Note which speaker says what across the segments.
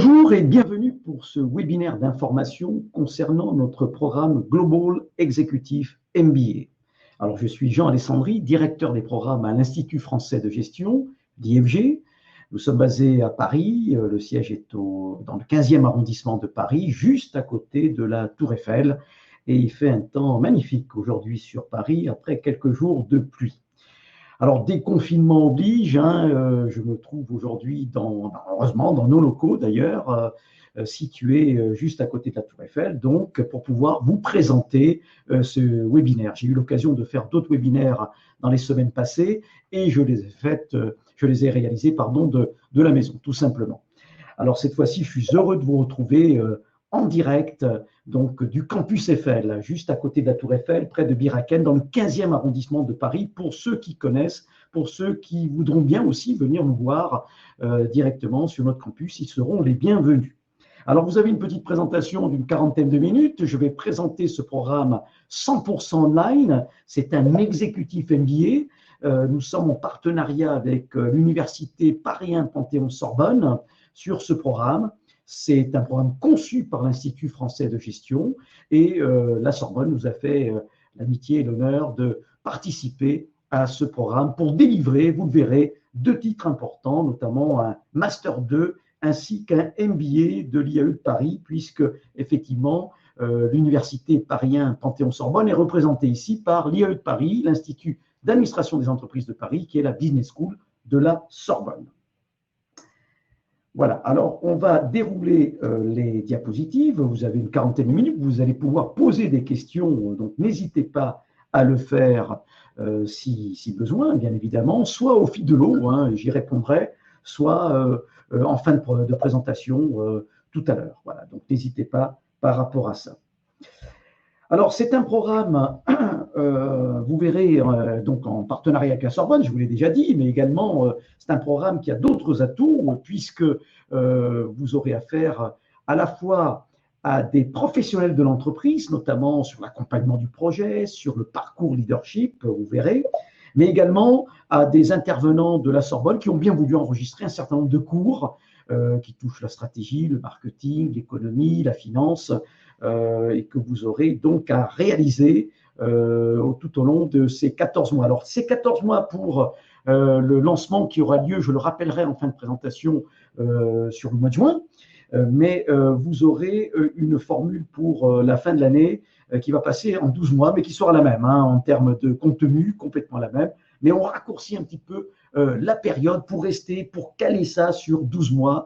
Speaker 1: Bonjour et bienvenue pour ce webinaire d'information concernant notre programme Global Executive MBA. Alors, je suis Jean Alessandri, directeur des programmes à l'Institut français de gestion, l'IFG. Nous sommes basés à Paris, le siège est dans le 15e arrondissement de Paris, juste à côté de la Tour Eiffel. Et il fait un temps magnifique aujourd'hui sur Paris après quelques jours de pluie. Alors, déconfinement oblige, je me trouve aujourd'hui, heureusement, dans nos locaux d'ailleurs, situés juste à côté de la Tour Eiffel, donc pour pouvoir vous présenter ce webinaire. J'ai eu l'occasion de faire d'autres webinaires dans les semaines passées et je les ai réalisés de la maison, tout simplement. Alors, cette fois-ci, je suis heureux de vous retrouver en direct donc, du campus Eiffel, juste à côté de la Tour Eiffel, près de Bir Hakeim, dans le 15e arrondissement de Paris, pour ceux qui connaissent, pour ceux qui voudront bien aussi venir nous voir directement sur notre campus, ils seront les bienvenus. Alors, vous avez une petite présentation d'une quarantaine de minutes. Je vais présenter ce programme 100% online. C'est un exécutif MBA. Nous sommes en partenariat avec l'Université Paris 1 Panthéon-Sorbonne sur ce programme. C'est un programme conçu par l'Institut français de gestion et la Sorbonne nous a fait l'amitié et l'honneur de participer à ce programme pour délivrer, vous le verrez, 2 titres importants, notamment un Master 2 ainsi qu'un MBA de l'IAE de Paris, puisque effectivement l'Université Paris 1 Panthéon-Sorbonne est représentée ici par l'IAE de Paris, l'Institut d'administration des entreprises de Paris, qui est la Business School de la Sorbonne. Voilà, alors on va dérouler les diapositives. Vous avez une quarantaine de minutes, vous allez pouvoir poser des questions, donc n'hésitez pas à le faire si besoin, bien évidemment, soit au fil de l'eau, j'y répondrai, soit en fin de présentation tout à l'heure. Voilà, donc n'hésitez pas par rapport à ça. Alors, c'est un programme, vous verrez, donc en partenariat avec la Sorbonne, je vous l'ai déjà dit, mais également, c'est un programme qui a d'autres atouts, puisque vous aurez affaire à la fois à des professionnels de l'entreprise, notamment sur l'accompagnement du projet, sur le parcours leadership, vous verrez, mais également à des intervenants de la Sorbonne qui ont bien voulu enregistrer un certain nombre de cours qui touchent la stratégie, le marketing, l'économie, la finance, et que vous aurez donc à réaliser tout au long de ces 14 mois. Alors, ces 14 mois pour le lancement qui aura lieu, je le rappellerai en fin de présentation, sur le mois de juin, mais vous aurez une formule pour la fin de l'année qui va passer en 12 mois, mais qui sera la même, en termes de contenu, complètement la même, mais on raccourcit un petit peu la période pour caler ça sur 12 mois,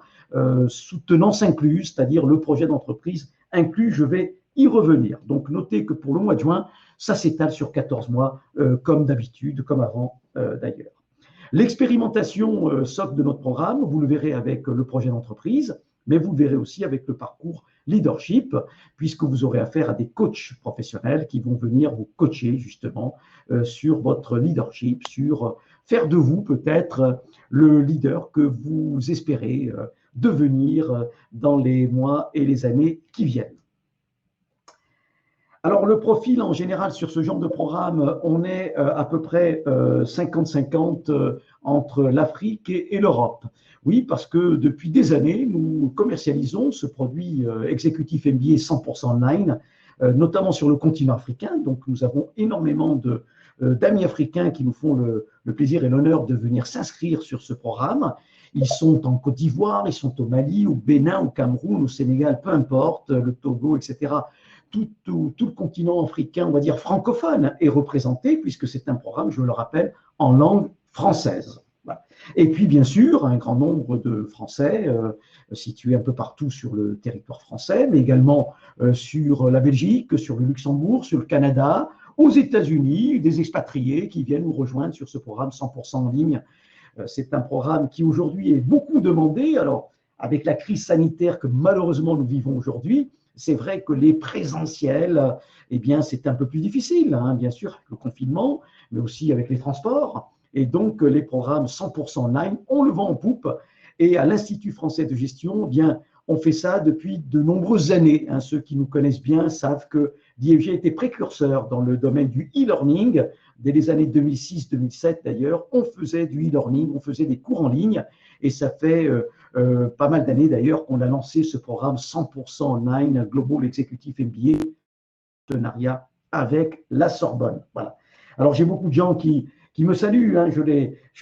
Speaker 1: soutenance incluse, c'est-à-dire le projet d'entreprise inclus, je vais y revenir. Donc, notez que pour le mois de juin, ça s'étale sur 14 mois, comme d'habitude, comme avant d'ailleurs. L'expérimentation socle de notre programme, vous le verrez avec le projet d'entreprise, mais vous le verrez aussi avec le parcours leadership, puisque vous aurez affaire à des coachs professionnels qui vont venir vous coacher justement sur votre leadership, sur faire de vous peut-être le leader que vous espérez devenir dans les mois et les années qui viennent. Alors, le profil en général sur ce genre de programme, on est à peu près 50-50 entre l'Afrique et l'Europe. Oui, parce que depuis des années, nous commercialisons ce produit exécutif MBA 100% online, notamment sur le continent africain. Donc, nous avons énormément d'amis africains qui nous font le plaisir et l'honneur de venir s'inscrire sur ce programme. Ils sont en Côte d'Ivoire, ils sont au Mali, au Bénin, au Cameroun, au Sénégal, peu importe, le Togo, etc. Tout le continent africain, on va dire francophone, est représenté, puisque c'est un programme, je le rappelle, en langue française. Voilà. Et puis, bien sûr, un grand nombre de Français situés un peu partout sur le territoire français, mais également sur la Belgique, sur le Luxembourg, sur le Canada, aux États-Unis, des expatriés qui viennent nous rejoindre sur ce programme 100% en ligne. C'est un programme qui aujourd'hui est beaucoup demandé. Alors, avec la crise sanitaire que malheureusement nous vivons aujourd'hui, c'est vrai que les présentiels, eh bien, c'est un peu plus difficile, bien sûr, avec le confinement, mais aussi avec les transports. Et donc, les programmes 100% online, on le vend en poupe. Et à l'Institut français de gestion, eh bien, on fait ça depuis de nombreuses années. Ceux qui nous connaissent bien savent que l'IFG était précurseur dans le domaine du e-learning. Dès les années 2006-2007 d'ailleurs, on faisait du e-learning, on faisait des cours en ligne. Et ça fait pas mal d'années d'ailleurs qu'on a lancé ce programme 100% online, Global Executive MBA, partenariat avec la Sorbonne. Voilà. Alors, j'ai beaucoup de gens qui me saluent, hein, je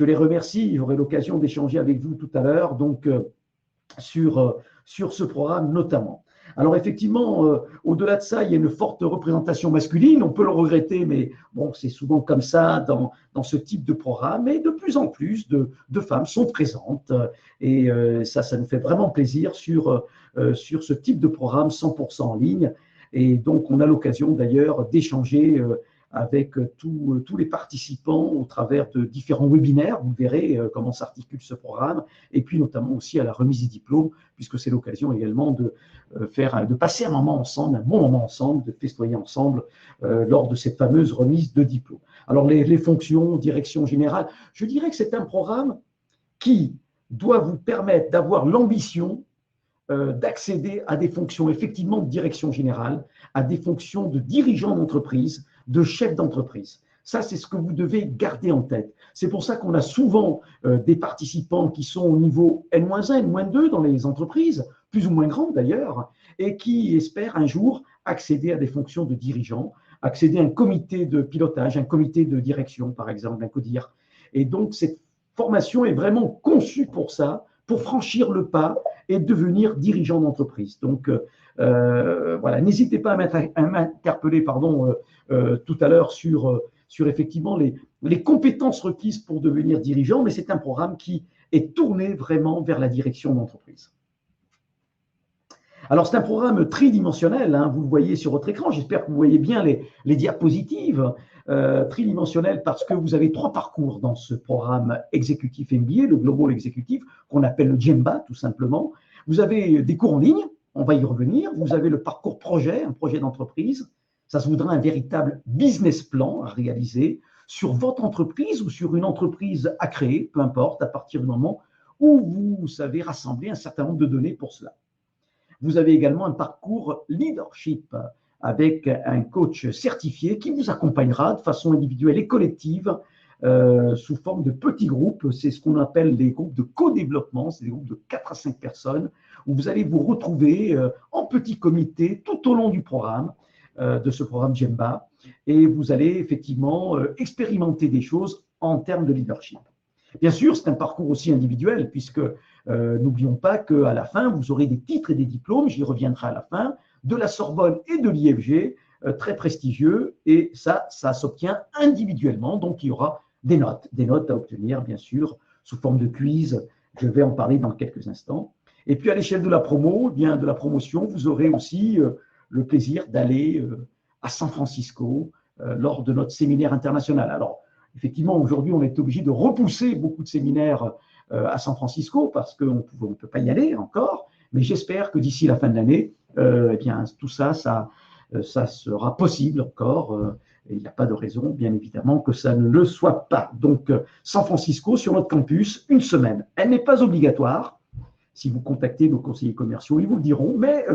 Speaker 1: les remercie. J'aurai l'occasion d'échanger avec vous tout à l'heure, donc sur ce programme notamment. Alors effectivement, au-delà de ça, il y a une forte représentation masculine. On peut le regretter, mais bon, c'est souvent comme ça dans ce type de programme. Et de plus en plus de femmes sont présentes. Et ça nous fait vraiment plaisir sur ce type de programme 100% en ligne. Et donc, on a l'occasion d'ailleurs d'échanger avec tous les participants au travers de différents webinaires. Vous verrez comment s'articule ce programme, et puis notamment aussi à la remise des diplômes, puisque c'est l'occasion également de passer un moment ensemble, un bon moment ensemble, de festoyer ensemble lors de cette fameuse remise de diplômes. Alors, les fonctions, direction générale, je dirais que c'est un programme qui doit vous permettre d'avoir l'ambition d'accéder à des fonctions effectivement de direction générale, à des fonctions de dirigeant d'entreprise, de chef d'entreprise. Ça, c'est ce que vous devez garder en tête. C'est pour ça qu'on a souvent des participants qui sont au niveau N-1, N-2 dans les entreprises, plus ou moins grandes d'ailleurs, et qui espèrent un jour accéder à des fonctions de dirigeant, accéder à un comité de pilotage, un comité de direction, par exemple, un CODIR. Et donc, cette formation est vraiment conçue pour ça, pour franchir le pas et devenir dirigeant d'entreprise. Donc, voilà, n'hésitez pas à m'interpeller tout à l'heure sur effectivement les compétences requises pour devenir dirigeant, mais c'est un programme qui est tourné vraiment vers la direction d'entreprise. Alors, c'est un programme tridimensionnel, hein, vous le voyez sur votre écran, j'espère que vous voyez bien les diapositives. Tridimensionnel parce que vous avez 3 parcours dans ce programme exécutif MBA, le Global Executive, qu'on appelle le GEMBA tout simplement. Vous avez des cours en ligne, on va y revenir. Vous avez le parcours projet, un projet d'entreprise. Ça se voudra un véritable business plan à réaliser sur votre entreprise ou sur une entreprise à créer, peu importe, à partir du moment où vous savez rassembler un certain nombre de données pour cela. Vous avez également un parcours leadership avec un coach certifié qui vous accompagnera de façon individuelle et collective sous forme de petits groupes. C'est ce qu'on appelle des groupes de co-développement, c'est des groupes de 4 à 5 personnes où vous allez vous retrouver en petits comités tout au long du programme, de ce programme GEMBA, et vous allez effectivement expérimenter des choses en termes de leadership. Bien sûr, c'est un parcours aussi individuel puisque n'oublions pas qu'à la fin, vous aurez des titres et des diplômes, j'y reviendrai à la fin, de la Sorbonne et de l'IFG, très prestigieux, et ça s'obtient individuellement, donc il y aura des notes à obtenir, bien sûr, sous forme de quiz, je vais en parler dans quelques instants. Et puis à l'échelle de la promo, eh bien de la promotion, vous aurez aussi le plaisir d'aller à San Francisco lors de notre séminaire international. Alors, effectivement, aujourd'hui, on est obligé de repousser beaucoup de séminaires à San Francisco parce qu'on ne peut pas y aller encore, mais j'espère que d'ici la fin de l'année, eh bien, tout ça sera possible encore. Et il n'y a pas de raison, bien évidemment, que ça ne le soit pas. Donc, San Francisco, sur notre campus, une semaine. Elle n'est pas obligatoire. Si vous contactez nos conseillers commerciaux, ils vous le diront, mais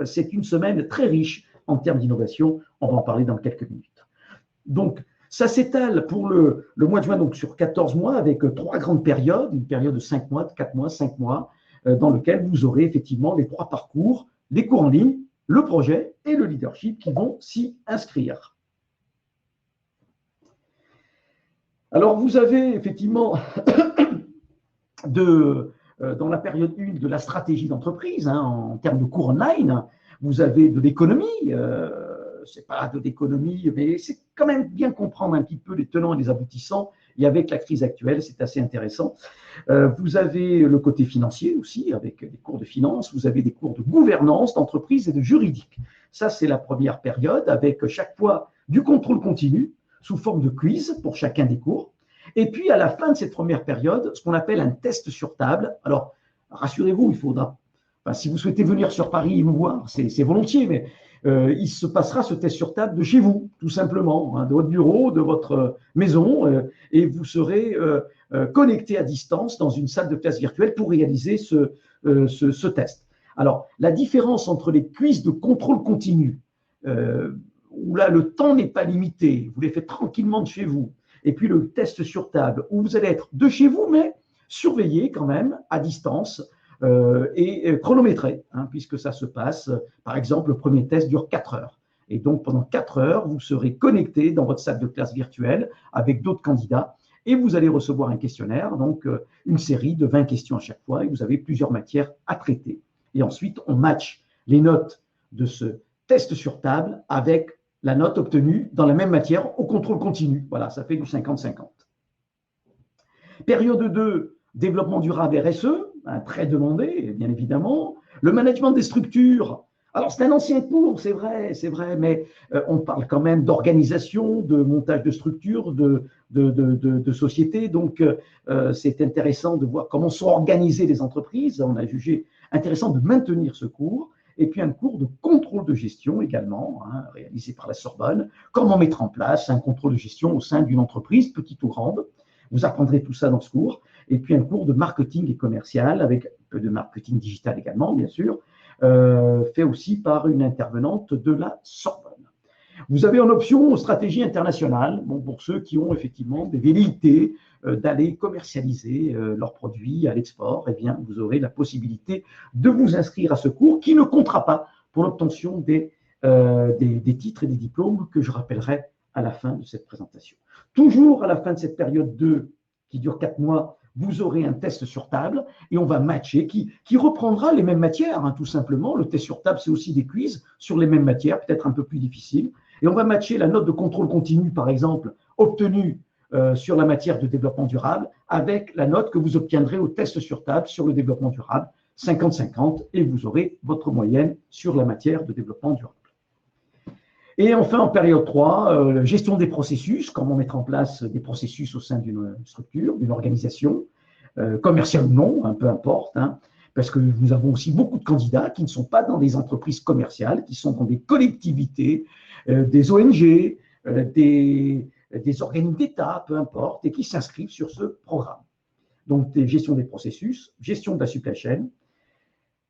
Speaker 1: c'est une semaine très riche en termes d'innovation. On va en parler dans quelques minutes. Donc, ça s'étale pour le mois de juin donc sur 14 mois avec 3 grandes périodes, une période de 5 mois, de 4 mois, 5 mois, dans lequel vous aurez effectivement les 3 parcours, les cours en ligne, le projet et le leadership qui vont s'y inscrire. Alors, vous avez effectivement dans la période 1 de la stratégie d'entreprise, hein, en termes de cours online, vous avez de l'économie, c'est pas de l'économie, mais c'est quand même bien comprendre un petit peu les tenants et les aboutissants. Et avec la crise actuelle, c'est assez intéressant. Vous avez le côté financier aussi, avec des cours de finance. Vous avez des cours de gouvernance d'entreprise et de juridique. Ça, c'est la première période, avec chaque fois du contrôle continu sous forme de quiz pour chacun des cours. Et puis, à la fin de cette première période, ce qu'on appelle un test sur table. Alors, rassurez-vous, il faudra, enfin, si vous souhaitez venir sur Paris et nous voir, c'est volontiers, mais il se passera ce test sur table de chez vous, tout simplement, hein, de votre bureau, de votre maison, et vous serez connecté à distance dans une salle de classe virtuelle pour réaliser ce test. Alors, la différence entre les quiz de contrôle continu, où là, le temps n'est pas limité, vous les faites tranquillement de chez vous, et puis le test sur table, où vous allez être de chez vous, mais surveillé quand même à distance et chronométré, hein, puisque ça se passe, par exemple, le premier test dure 4 heures. Et donc, pendant 4 heures, vous serez connecté dans votre salle de classe virtuelle avec d'autres candidats et vous allez recevoir un questionnaire, donc une série de 20 questions à chaque fois et vous avez plusieurs matières à traiter. Et ensuite, on match les notes de ce test sur table avec la note obtenue dans la même matière au contrôle continu. Voilà, ça fait du 50-50. Période 2, développement durable RSE, très demandé, bien évidemment. Le management des structures. Alors, c'est un ancien cours, c'est vrai, mais on parle quand même d'organisation, de montage de structures, de sociétés. Donc, c'est intéressant de voir comment sont organisées les entreprises. On a jugé intéressant de maintenir ce cours. Et puis, un cours de contrôle de gestion également, hein, réalisé par la Sorbonne. Comment mettre en place un contrôle de gestion au sein d'une entreprise, petite ou grande. Vous apprendrez tout ça dans ce cours. Et puis, un cours de marketing et commercial, avec un peu de marketing digital également, bien sûr, fait aussi par une intervenante de la Sorbonne. Vous avez en option stratégie internationale, bon, pour ceux qui ont effectivement des velléités d'aller commercialiser leurs produits à l'export, eh bien, vous aurez la possibilité de vous inscrire à ce cours qui ne comptera pas pour l'obtention des titres et des diplômes que je rappellerai à la fin de cette présentation. Toujours à la fin de cette période 2 qui dure 4 mois, vous aurez un test sur table et on va matcher qui reprendra les mêmes matières, hein, tout simplement. Le test sur table, c'est aussi des quiz sur les mêmes matières, peut-être un peu plus difficiles. Et on va matcher la note de contrôle continu, par exemple, obtenue sur la matière de développement durable avec la note que vous obtiendrez au test sur table sur le développement durable, 50-50, et vous aurez votre moyenne sur la matière de développement durable. Et enfin, en période 3, gestion des processus, comment mettre en place des processus au sein d'une structure, d'une organisation, commerciale ou non, hein, peu importe, hein, parce que nous avons aussi beaucoup de candidats qui ne sont pas dans des entreprises commerciales, qui sont dans des collectivités, des ONG, des organismes d'État, peu importe, et qui s'inscrivent sur ce programme. Donc, gestion des processus, gestion de la supply chain,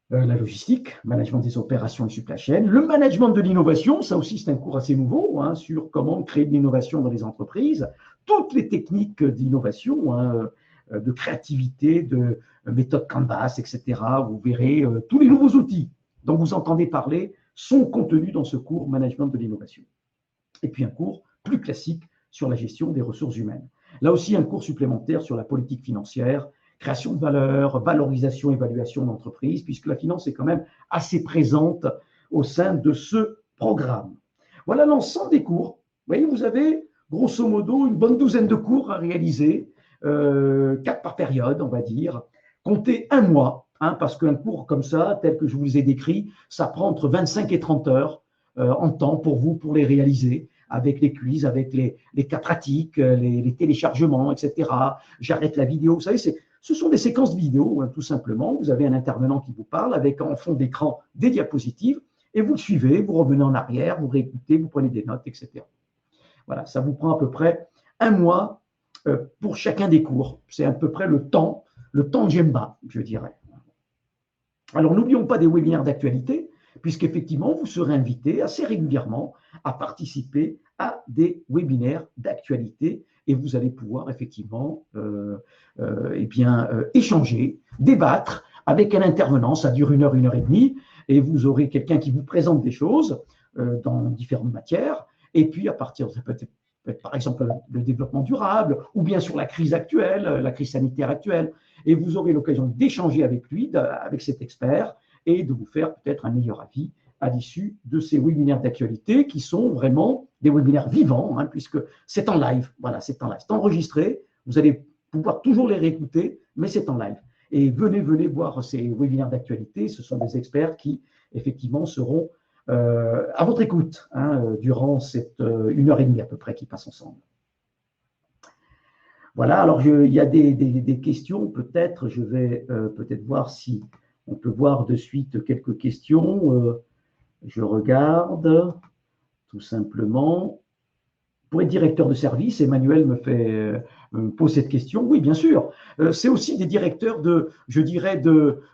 Speaker 1: la logistique, management des opérations et supply chain, le management de l'innovation, ça aussi c'est un cours assez nouveau, hein, sur comment créer de l'innovation dans les entreprises, toutes les techniques d'innovation, hein, de créativité, de méthode Canvas, etc. Vous verrez tous les nouveaux outils dont vous entendez parler sont contenus dans ce cours management de l'innovation. Et puis un cours plus classique sur la gestion des ressources humaines. Là aussi un cours supplémentaire sur la politique financière, création de valeur, valorisation, évaluation d'entreprise, puisque la finance est quand même assez présente au sein de ce programme. Voilà l'ensemble des cours. Vous voyez, vous avez grosso modo une bonne douzaine de cours à réaliser, 4 par période, on va dire. Comptez un mois, hein, parce qu'un cours comme ça, tel que je vous les ai décrits, ça prend entre 25 et 30 heures en temps pour vous, pour les réaliser, avec les quiz, avec les cas pratiques, les téléchargements, etc. J'arrête la vidéo. Vous savez, ce sont des séquences vidéo, hein, tout simplement. Vous avez un intervenant qui vous parle avec en fond d'écran des diapositives et vous le suivez, vous revenez en arrière, vous réécoutez, vous prenez des notes, etc. Voilà, ça vous prend à peu près un mois pour chacun des cours. C'est à peu près le temps Gemba, je dirais. Alors, n'oublions pas des webinaires d'actualité, puisqu'effectivement, vous serez invité assez régulièrement à participer à des webinaires d'actualité et vous allez pouvoir effectivement échanger, débattre avec un intervenant. Ça dure 1 heure, 1 heure et demie, et vous aurez quelqu'un qui vous présente des choses dans différentes matières. Et puis, à partir de ça peut être par exemple le développement durable, ou bien sur la crise actuelle, la crise sanitaire actuelle. Et vous aurez l'occasion d'échanger avec lui, avec cet expert, et de vous faire peut-être un meilleur avis à l'issue de ces webinaires d'actualité qui sont vraiment des webinaires vivants, hein, puisque c'est en live. Voilà, c'est en live. C'est enregistré. Vous allez pouvoir toujours les réécouter, mais c'est en live. Et venez voir ces webinaires d'actualité. Ce sont des experts qui, effectivement, seront à votre écoute, hein, durant cette 1 heure et demie à peu près qui passe ensemble. Voilà, alors il y a des questions, peut-être. Je vais peut-être voir si on peut voir de suite quelques questions. Je regarde, tout simplement. Pour être directeur de service, Emmanuel me pose cette question. Oui, bien sûr. C'est aussi des directeurs je dirais,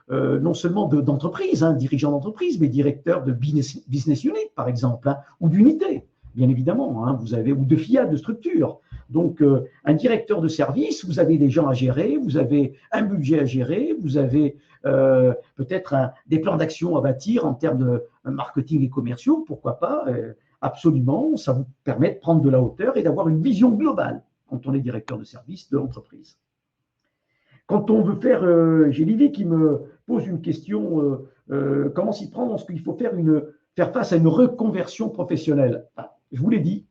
Speaker 1: non seulement d'entreprise, hein, dirigeants d'entreprise, mais directeurs de business unit, par exemple, hein, ou d'unité. bien évidemment, hein, vous avez, ou de filiales de structures. Donc, un directeur de service, vous avez des gens à gérer, vous avez un budget à gérer, vous avez peut-être des plans d'action à bâtir en termes de marketing et commerciaux, pourquoi pas, absolument, ça vous permet de prendre de la hauteur et d'avoir une vision globale quand on est directeur de service de l'entreprise. Quand on veut faire, j'ai Lily qui me pose une question, comment s'y prendre lorsqu'il faut faire face à une reconversion professionnelle? Je vous l'ai dit,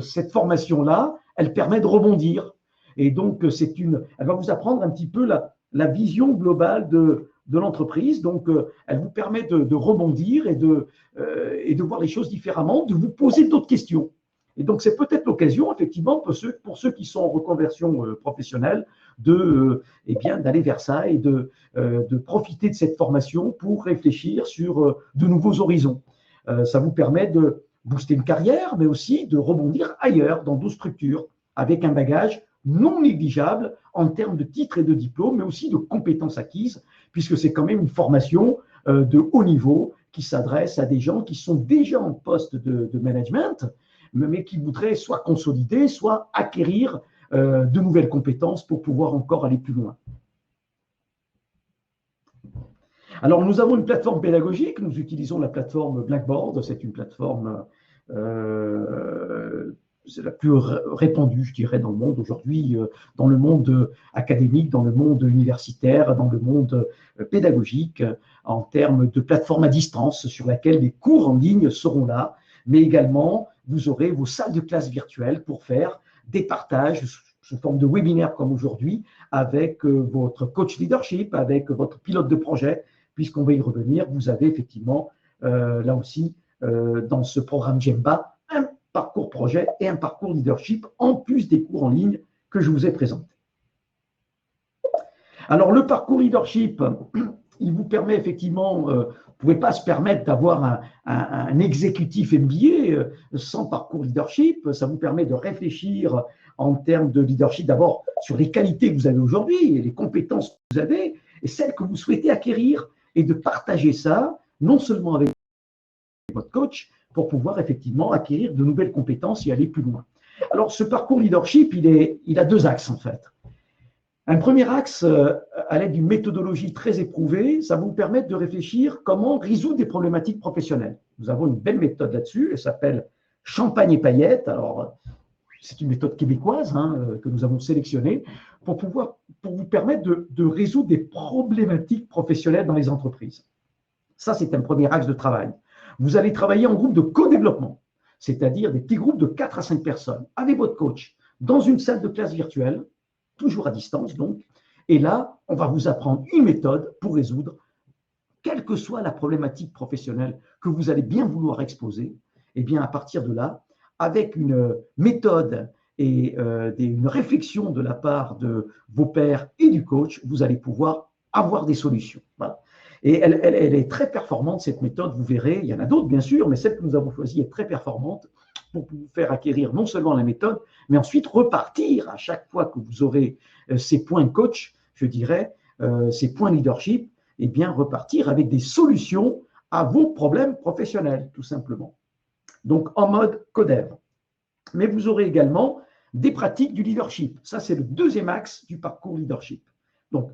Speaker 1: cette formation-là, elle permet de rebondir. Et donc, elle va vous apprendre un petit peu la vision globale de l'entreprise. Donc, elle vous permet de rebondir et de voir les choses différemment, de vous poser d'autres questions. Et donc, c'est peut-être l'occasion, effectivement, pour ceux qui sont en reconversion professionnelle, d'aller vers ça et de profiter de cette formation pour réfléchir sur de nouveaux horizons. Ça vous permet de booster une carrière, mais aussi de rebondir ailleurs, dans d'autres structures, avec un bagage non négligeable en termes de titres et de diplômes, mais aussi de compétences acquises, puisque c'est quand même une formation de haut niveau qui s'adresse à des gens qui sont déjà en poste de management, mais qui voudraient soit consolider, soit acquérir de nouvelles compétences pour pouvoir encore aller plus loin. Alors, nous avons une plateforme pédagogique, nous utilisons la plateforme Blackboard, c'est une plateforme c'est la plus répandue, je dirais, dans le monde aujourd'hui, dans le monde académique, dans le monde universitaire, dans le monde pédagogique, en termes de plateforme à distance sur laquelle les cours en ligne seront là, mais également, vous aurez vos salles de classe virtuelles pour faire des partages sous forme de webinaire comme aujourd'hui, avec votre coach leadership, avec votre pilote de projet, puisqu'on va y revenir. Vous avez effectivement, là aussi, dans ce programme Gemba, un parcours projet et un parcours leadership, en plus des cours en ligne que je vous ai présentés. Alors, le parcours leadership, il vous permet effectivement, vous ne pouvez pas se permettre d'avoir un exécutif MBA sans parcours leadership. Ça vous permet de réfléchir en termes de leadership, d'abord sur les qualités que vous avez aujourd'hui, et les compétences que vous avez, et celles que vous souhaitez acquérir, et de partager ça, non seulement avec votre coach, pour pouvoir effectivement acquérir de nouvelles compétences et aller plus loin. Alors, ce parcours leadership, il a deux axes en fait. Un premier axe, à l'aide d'une méthodologie très éprouvée, ça va vous permettre de réfléchir comment résoudre des problématiques professionnelles. Nous avons une belle méthode là-dessus, elle s'appelle Champagne et paillettes. Alors, c'est une méthode québécoise que nous avons sélectionnée pour vous permettre de résoudre des problématiques professionnelles dans les entreprises. Ça, c'est un premier axe de travail. Vous allez travailler en groupe de co-développement, c'est-à-dire des petits groupes de 4 à 5 personnes, avec votre coach, dans une salle de classe virtuelle, toujours à distance donc. Et là, on va vous apprendre une méthode pour résoudre, quelle que soit la problématique professionnelle que vous allez bien vouloir exposer. Et bien, à partir de là, avec une méthode et une réflexion de la part de vos pairs et du coach, vous allez pouvoir avoir des solutions. Voilà. Et elle est très performante, cette méthode, vous verrez. Il y en a d'autres, bien sûr, mais celle que nous avons choisie est très performante pour vous faire acquérir non seulement la méthode, mais ensuite repartir à chaque fois que vous aurez ces points coach, je dirais, ces points leadership, et bien repartir avec des solutions à vos problèmes professionnels, tout simplement. Donc, en mode codev. Mais vous aurez également des pratiques du leadership. Ça, c'est le deuxième axe du parcours leadership. Donc,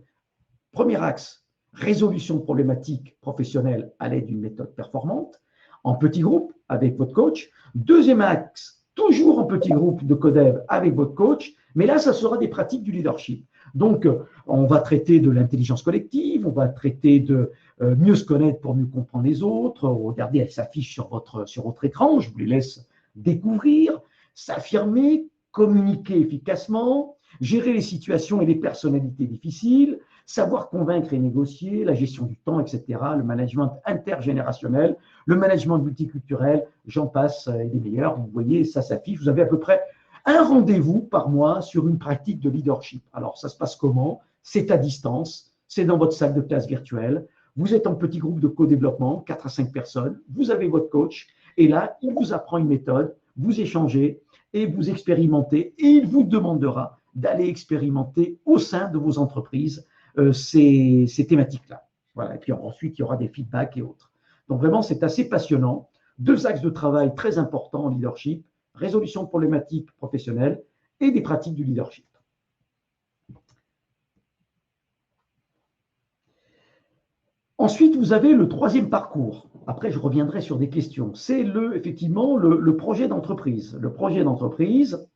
Speaker 1: premier axe, résolution de problématiques professionnelles à l'aide d'une méthode performante, en petit groupe avec votre coach. Deuxième axe, toujours en petit groupe de codev avec votre coach, mais là, ça sera des pratiques du leadership. Donc, on va traiter de l'intelligence collective, on va traiter de mieux se connaître pour mieux comprendre les autres. Regardez, elle s'affiche sur votre écran, je vous les laisse découvrir, s'affirmer, communiquer efficacement, gérer les situations et les personnalités difficiles, savoir convaincre et négocier, la gestion du temps, etc., le management intergénérationnel, le management multiculturel, j'en passe et des meilleurs. Vous voyez, ça s'affiche. Vous avez à peu près un rendez-vous par mois sur une pratique de leadership. Alors, ça se passe comment? C'est à distance, c'est dans votre salle de classe virtuelle. Vous êtes en petit groupe de co-développement, 4 à 5 personnes. Vous avez votre coach et là, il vous apprend une méthode, vous échangez et vous expérimentez et il vous demandera d'aller expérimenter au sein de vos entreprises ces thématiques-là. Voilà. Et puis ensuite, il y aura des feedbacks et autres. Donc vraiment, c'est assez passionnant. Deux axes de travail très importants en leadership, résolution de problématiques professionnelles et des pratiques du leadership. Ensuite, vous avez le troisième parcours. Après, je reviendrai sur des questions. C'est effectivement le projet d'entreprise. Le projet d'entreprise,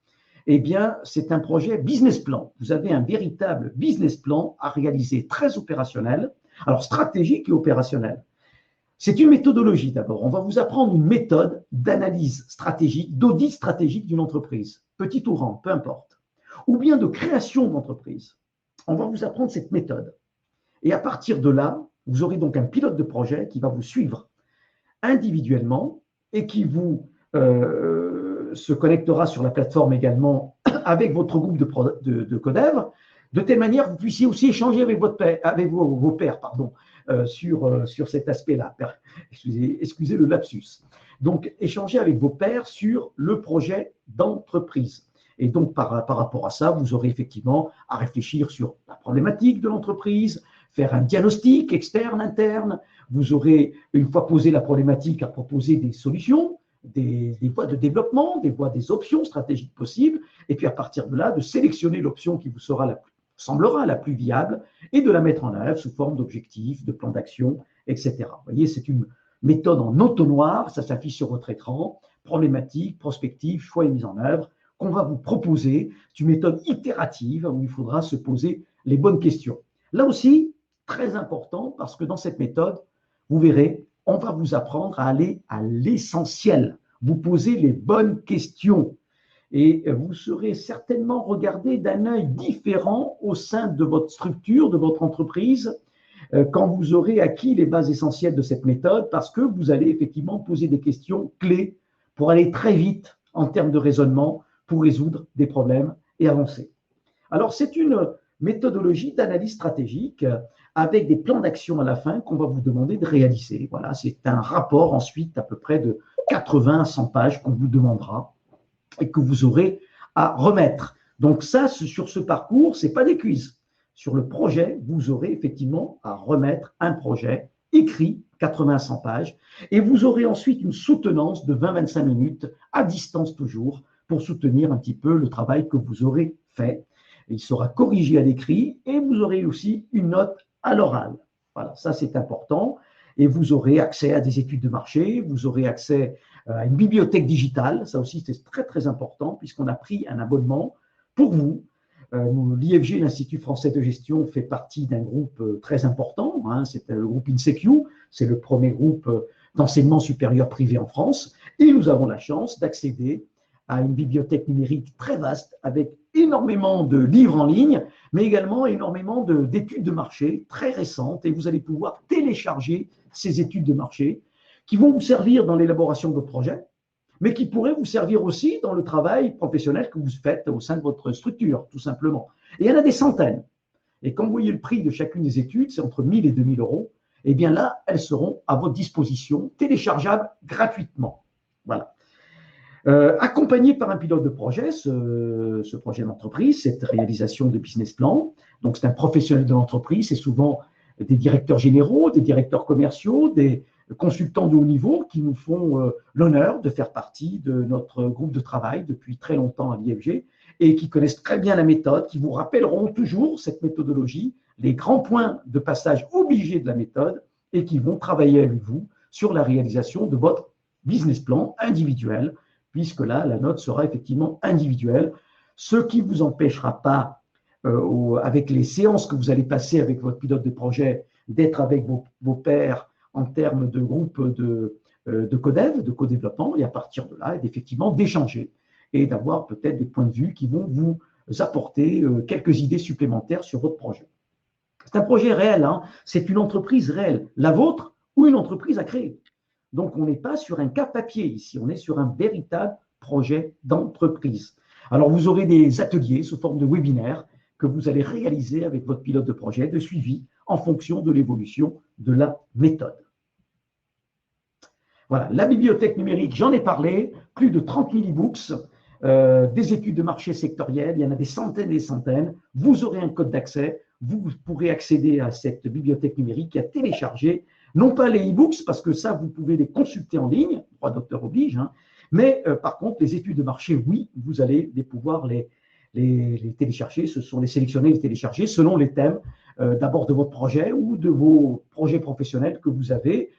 Speaker 1: eh bien, c'est un projet business plan. Vous avez un véritable business plan à réaliser, très opérationnel, alors stratégique et opérationnel. C'est une méthodologie d'abord. On va vous apprendre une méthode d'analyse stratégique, d'audit stratégique d'une entreprise, petite ou grande, peu importe, ou bien de création d'entreprise. On va vous apprendre cette méthode. Et à partir de là, vous aurez donc un pilote de projet qui va vous suivre individuellement et qui vous se connectera sur la plateforme également avec votre groupe de codev, de telle manière que vous puissiez aussi échanger avec vos pairs sur cet aspect-là. Excusez le lapsus. Donc, échanger avec vos pairs sur le projet d'entreprise. Et donc, par rapport à ça, vous aurez effectivement à réfléchir sur la problématique de l'entreprise, faire un diagnostic externe, interne. Vous aurez, une fois posé la problématique, à proposer des solutions, des voies de développement, des options stratégiques possibles, et puis à partir de là, de sélectionner l'option qui vous semblera la plus viable et de la mettre en œuvre sous forme d'objectifs, de plans d'action, etc. Vous voyez, c'est une méthode en entonnoir, ça s'affiche sur votre écran, problématique, prospective, choix et mise en œuvre, qu'on va vous proposer. C'est une méthode itérative où il faudra se poser les bonnes questions. Là aussi, très important, parce que dans cette méthode, vous verrez, on va vous apprendre à aller à l'essentiel, vous poser les bonnes questions. Et vous serez certainement regardé d'un œil différent au sein de votre structure, de votre entreprise, quand vous aurez acquis les bases essentielles de cette méthode, parce que vous allez effectivement poser des questions clés pour aller très vite en termes de raisonnement, pour résoudre des problèmes et avancer. Alors, c'est une méthodologie d'analyse stratégique avec des plans d'action à la fin qu'on va vous demander de réaliser. Voilà, c'est un rapport ensuite à peu près de 80 à 100 pages qu'on vous demandera et que vous aurez à remettre. Donc ça, sur ce parcours, ce n'est pas des quiz. Sur le projet, vous aurez effectivement à remettre un projet écrit, 80 à 100 pages, et vous aurez ensuite une soutenance de 20-25 minutes, à distance toujours, pour soutenir un petit peu le travail que vous aurez fait. Il sera corrigé à l'écrit et vous aurez aussi une note à l'oral. Voilà, ça c'est important. Et vous aurez accès à des études de marché, vous aurez accès à une bibliothèque digitale. Ça aussi c'est très très important puisqu'on a pris un abonnement pour vous. L'IFG, l'Institut français de gestion, fait partie d'un groupe très important. C'est le groupe INSEQ, c'est le premier groupe d'enseignement supérieur privé en France. Et nous avons la chance d'accéder à une bibliothèque numérique très vaste avec énormément de livres en ligne, mais également énormément d'études de marché très récentes. Et vous allez pouvoir télécharger ces études de marché qui vont vous servir dans l'élaboration de votre projet, mais qui pourraient vous servir aussi dans le travail professionnel que vous faites au sein de votre structure, tout simplement. Et il y en a des centaines. Et quand vous voyez le prix de chacune des études, c'est entre 1 000 et 2 000 euros, et bien là, elles seront à votre disposition, téléchargeables gratuitement. Voilà. Accompagné par un pilote de projet, ce projet d'entreprise, cette réalisation de business plan. Donc, c'est un professionnel de l'entreprise, c'est souvent des directeurs généraux, des directeurs commerciaux, des consultants de haut niveau qui nous font l'honneur de faire partie de notre groupe de travail depuis très longtemps à l'IFG et qui connaissent très bien la méthode, qui vous rappelleront toujours cette méthodologie, les grands points de passage obligés de la méthode et qui vont travailler avec vous sur la réalisation de votre business plan individuel, puisque là, la note sera effectivement individuelle, ce qui ne vous empêchera pas, avec les séances que vous allez passer avec votre pilote de projet, d'être avec vos pairs en termes de groupe de codev, de co-développement, et à partir de là, effectivement, d'échanger et d'avoir peut-être des points de vue qui vont vous apporter quelques idées supplémentaires sur votre projet. C'est un projet réel, c'est une entreprise réelle, la vôtre ou une entreprise à créer. Donc, on n'est pas sur un cas papier ici, on est sur un véritable projet d'entreprise. Alors, vous aurez des ateliers sous forme de webinaires que vous allez réaliser avec votre pilote de projet de suivi en fonction de l'évolution de la méthode. Voilà, la bibliothèque numérique, j'en ai parlé, plus de 30 000 e-books, des études de marché sectorielles, il y en a des centaines et des centaines. Vous aurez un code d'accès, vous pourrez accéder à cette bibliothèque numérique et à télécharger non pas les e-books, parce que ça, vous pouvez les consulter en ligne, droit d'auteur oblige, Mais par contre, les études de marché, oui, vous allez pouvoir les télécharger. Ce sont les sélectionner, les télécharger selon les thèmes d'abord de votre projet ou de vos projets professionnels que vous avez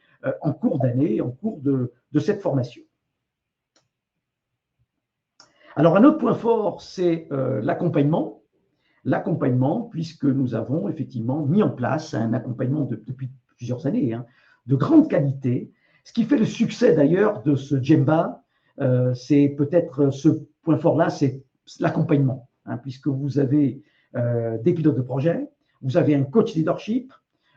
Speaker 1: en cours d'année, en cours de cette formation. Alors, un autre point fort, c'est l'accompagnement. L'accompagnement, puisque nous avons effectivement mis en place un accompagnement depuis plusieurs années, hein, de grande qualité. Ce qui fait le succès d'ailleurs de ce Djemba, c'est peut-être ce point fort-là, c'est l'accompagnement, hein, puisque vous avez des pilotes de projet, vous avez un coach leadership,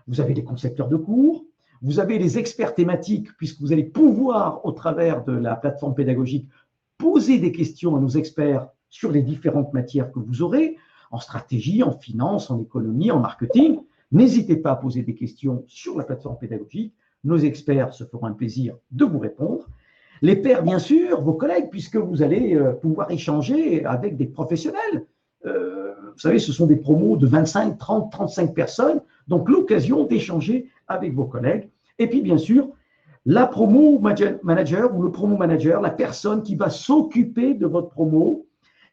Speaker 1: vous avez des concepteurs de cours, vous avez les experts thématiques, puisque vous allez pouvoir, au travers de la plateforme pédagogique, poser des questions à nos experts sur les différentes matières que vous aurez, en stratégie, en finance, en économie, en marketing. N'hésitez pas à poser des questions sur la plateforme pédagogique. Nos experts se feront un plaisir de vous répondre. Les pairs, bien sûr, vos collègues, puisque vous allez pouvoir échanger avec des professionnels. Vous savez, ce sont des promos de 25, 30, 35 personnes, donc l'occasion d'échanger avec vos collègues. Et puis, bien sûr, la promo manager ou le promo manager, la personne qui va s'occuper de votre promo,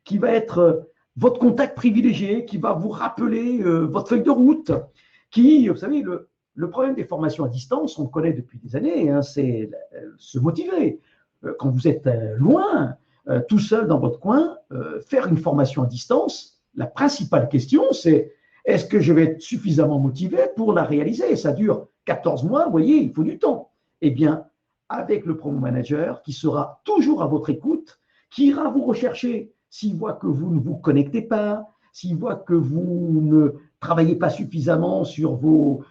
Speaker 1: qui va être votre contact privilégié, qui va vous rappeler votre feuille de route, qui, vous savez, le problème des formations à distance, on le connaît depuis des années, hein, c'est se motiver. Quand vous êtes loin, tout seul dans votre coin, faire une formation à distance, la principale question, c'est est-ce que je vais être suffisamment motivé pour la réaliser? Ça dure 14 mois, vous voyez, il faut du temps. Eh bien, avec le promo manager qui sera toujours à votre écoute, qui ira vous rechercher s'il voit que vous ne vous connectez pas, s'il voit que vous ne travaillez pas suffisamment sur vos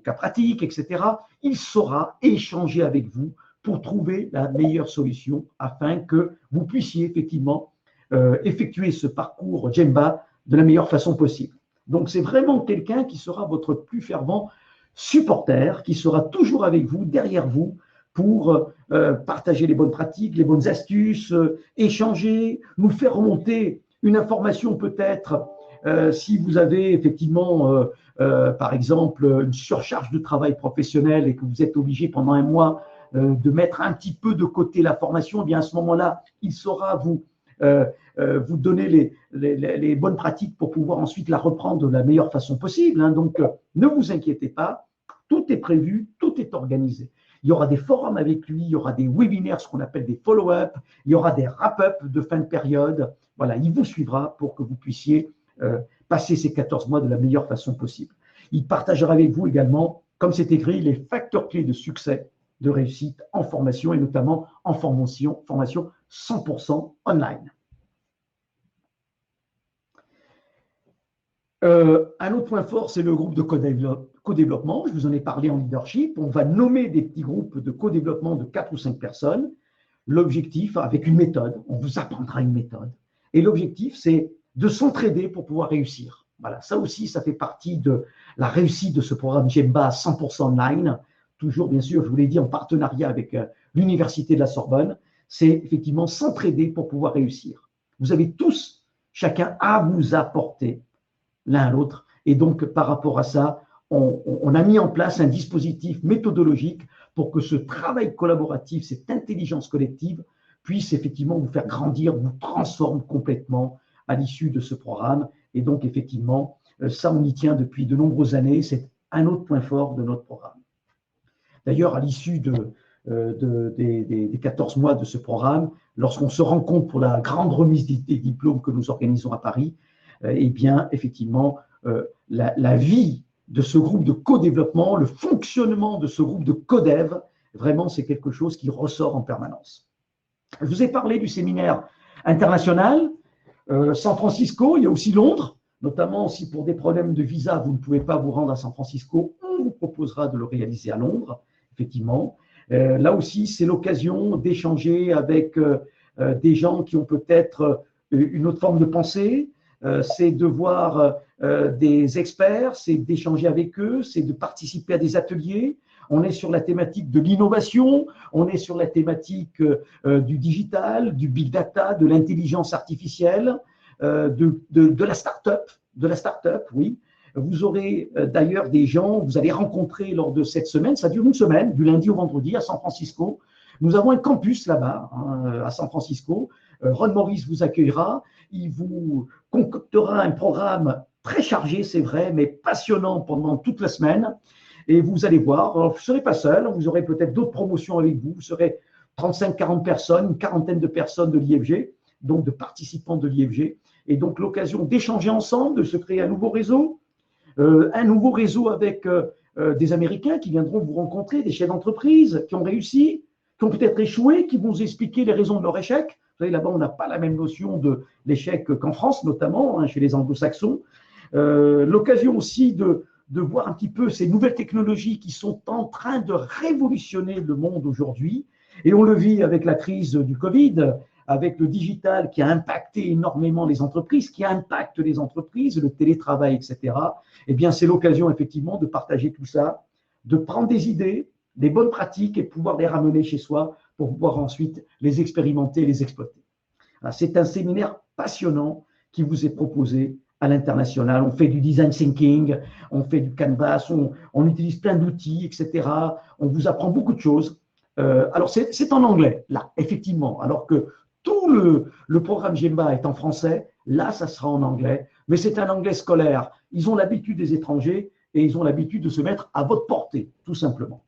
Speaker 1: cas pratiques, etc., il saura échanger avec vous pour trouver la meilleure solution afin que vous puissiez effectivement effectuer ce parcours Djemba de la meilleure façon possible. Donc, c'est vraiment quelqu'un qui sera votre plus fervent supporter, qui sera toujours avec vous, derrière vous, pour partager les bonnes pratiques, les bonnes astuces, échanger, nous faire remonter une information peut-être si vous avez effectivement, par exemple, une surcharge de travail professionnel et que vous êtes obligé pendant un mois de mettre un petit peu de côté la formation, eh bien à ce moment-là, il saura vous donner les bonnes pratiques pour pouvoir ensuite la reprendre de la meilleure façon possible. Hein. Donc, ne vous inquiétez pas, tout est prévu, tout est organisé. Il y aura des forums avec lui, il y aura des webinaires, ce qu'on appelle des follow-up, il y aura des wrap-up de fin de période. Voilà, il vous suivra pour que vous puissiez passer ces 14 mois de la meilleure façon possible. Il partagera avec vous également, comme c'est écrit, les facteurs clés de succès, de réussite en formation et notamment en formation 100% online. Un autre point fort, c'est le groupe de co-développement. Je vous en ai parlé en leadership. On va nommer des petits groupes de co-développement de 4 ou 5 personnes. L'objectif, avec une méthode, on vous apprendra une méthode. Et l'objectif, c'est de s'entraider pour pouvoir réussir. Voilà, ça aussi, ça fait partie de la réussite de ce programme Djemba 100% online. Toujours, bien sûr, je vous l'ai dit, en partenariat avec l'Université de la Sorbonne. C'est effectivement s'entraider pour pouvoir réussir. Vous avez tous, chacun, à vous apporter l'un à l'autre. Et donc, par rapport à ça, on a mis en place un dispositif méthodologique pour que ce travail collaboratif, cette intelligence collective, puisse effectivement vous faire grandir, vous transforme complètement à l'issue de ce programme. Et donc, effectivement, ça, on y tient depuis de nombreuses années. C'est un autre point fort de notre programme. D'ailleurs, à l'issue des 14 mois de ce programme, lorsqu'on se rencontre pour la grande remise des diplômes que nous organisons à Paris, eh bien, effectivement, la vie de ce groupe de co-développement, le fonctionnement de ce groupe de co-dev, vraiment, c'est quelque chose qui ressort en permanence. Je vous ai parlé du séminaire international, San Francisco, il y a aussi Londres, notamment si pour des problèmes de visa, vous ne pouvez pas vous rendre à San Francisco, on vous proposera de le réaliser à Londres, effectivement. Là aussi, c'est l'occasion d'échanger avec des gens qui ont peut-être une autre forme de pensée, c'est de voir des experts, c'est d'échanger avec eux, c'est de participer à des ateliers. On est sur la thématique de l'innovation, on est sur la thématique du digital, du big data, de l'intelligence artificielle, de la start-up, oui. Vous aurez d'ailleurs des gens, vous allez rencontrer lors de cette semaine, ça dure une semaine, du lundi au vendredi à San Francisco, Nous avons un campus là-bas, hein, à San Francisco. Ron Morris vous accueillera. Il vous concoctera un programme très chargé, c'est vrai, mais passionnant pendant toute la semaine. Et vous allez voir, alors, vous ne serez pas seul, vous aurez peut-être d'autres promotions avec vous. Vous serez 35-40 personnes, une quarantaine de personnes de l'IFG, donc de participants de l'IFG. Et donc l'occasion d'échanger ensemble, de se créer un nouveau réseau avec des Américains qui viendront vous rencontrer, des chefs d'entreprise qui ont réussi, qui ont peut-être échoué, qui vont vous expliquer les raisons de leur échec. Vous savez, là-bas, on n'a pas la même notion de l'échec qu'en France, notamment, hein, chez les anglo-saxons. L'occasion aussi de voir un petit peu ces nouvelles technologies qui sont en train de révolutionner le monde aujourd'hui. Et on le vit avec la crise du Covid, avec le digital qui a impacté énormément les entreprises, qui impacte les entreprises, le télétravail, etc. Eh bien, c'est l'occasion effectivement de partager tout ça, de prendre des idées, des bonnes pratiques et pouvoir les ramener chez soi pour pouvoir ensuite les expérimenter, les exploiter. C'est un séminaire passionnant qui vous est proposé à l'international. On fait du design thinking, on fait du canvas, on utilise plein d'outils, etc. On vous apprend beaucoup de choses. Alors, c'est en anglais, là, effectivement, alors que tout le programme Gemba est en français. Là, ça sera en anglais, mais c'est un anglais scolaire. Ils ont l'habitude des étrangers et ils ont l'habitude de se mettre à votre portée, tout simplement.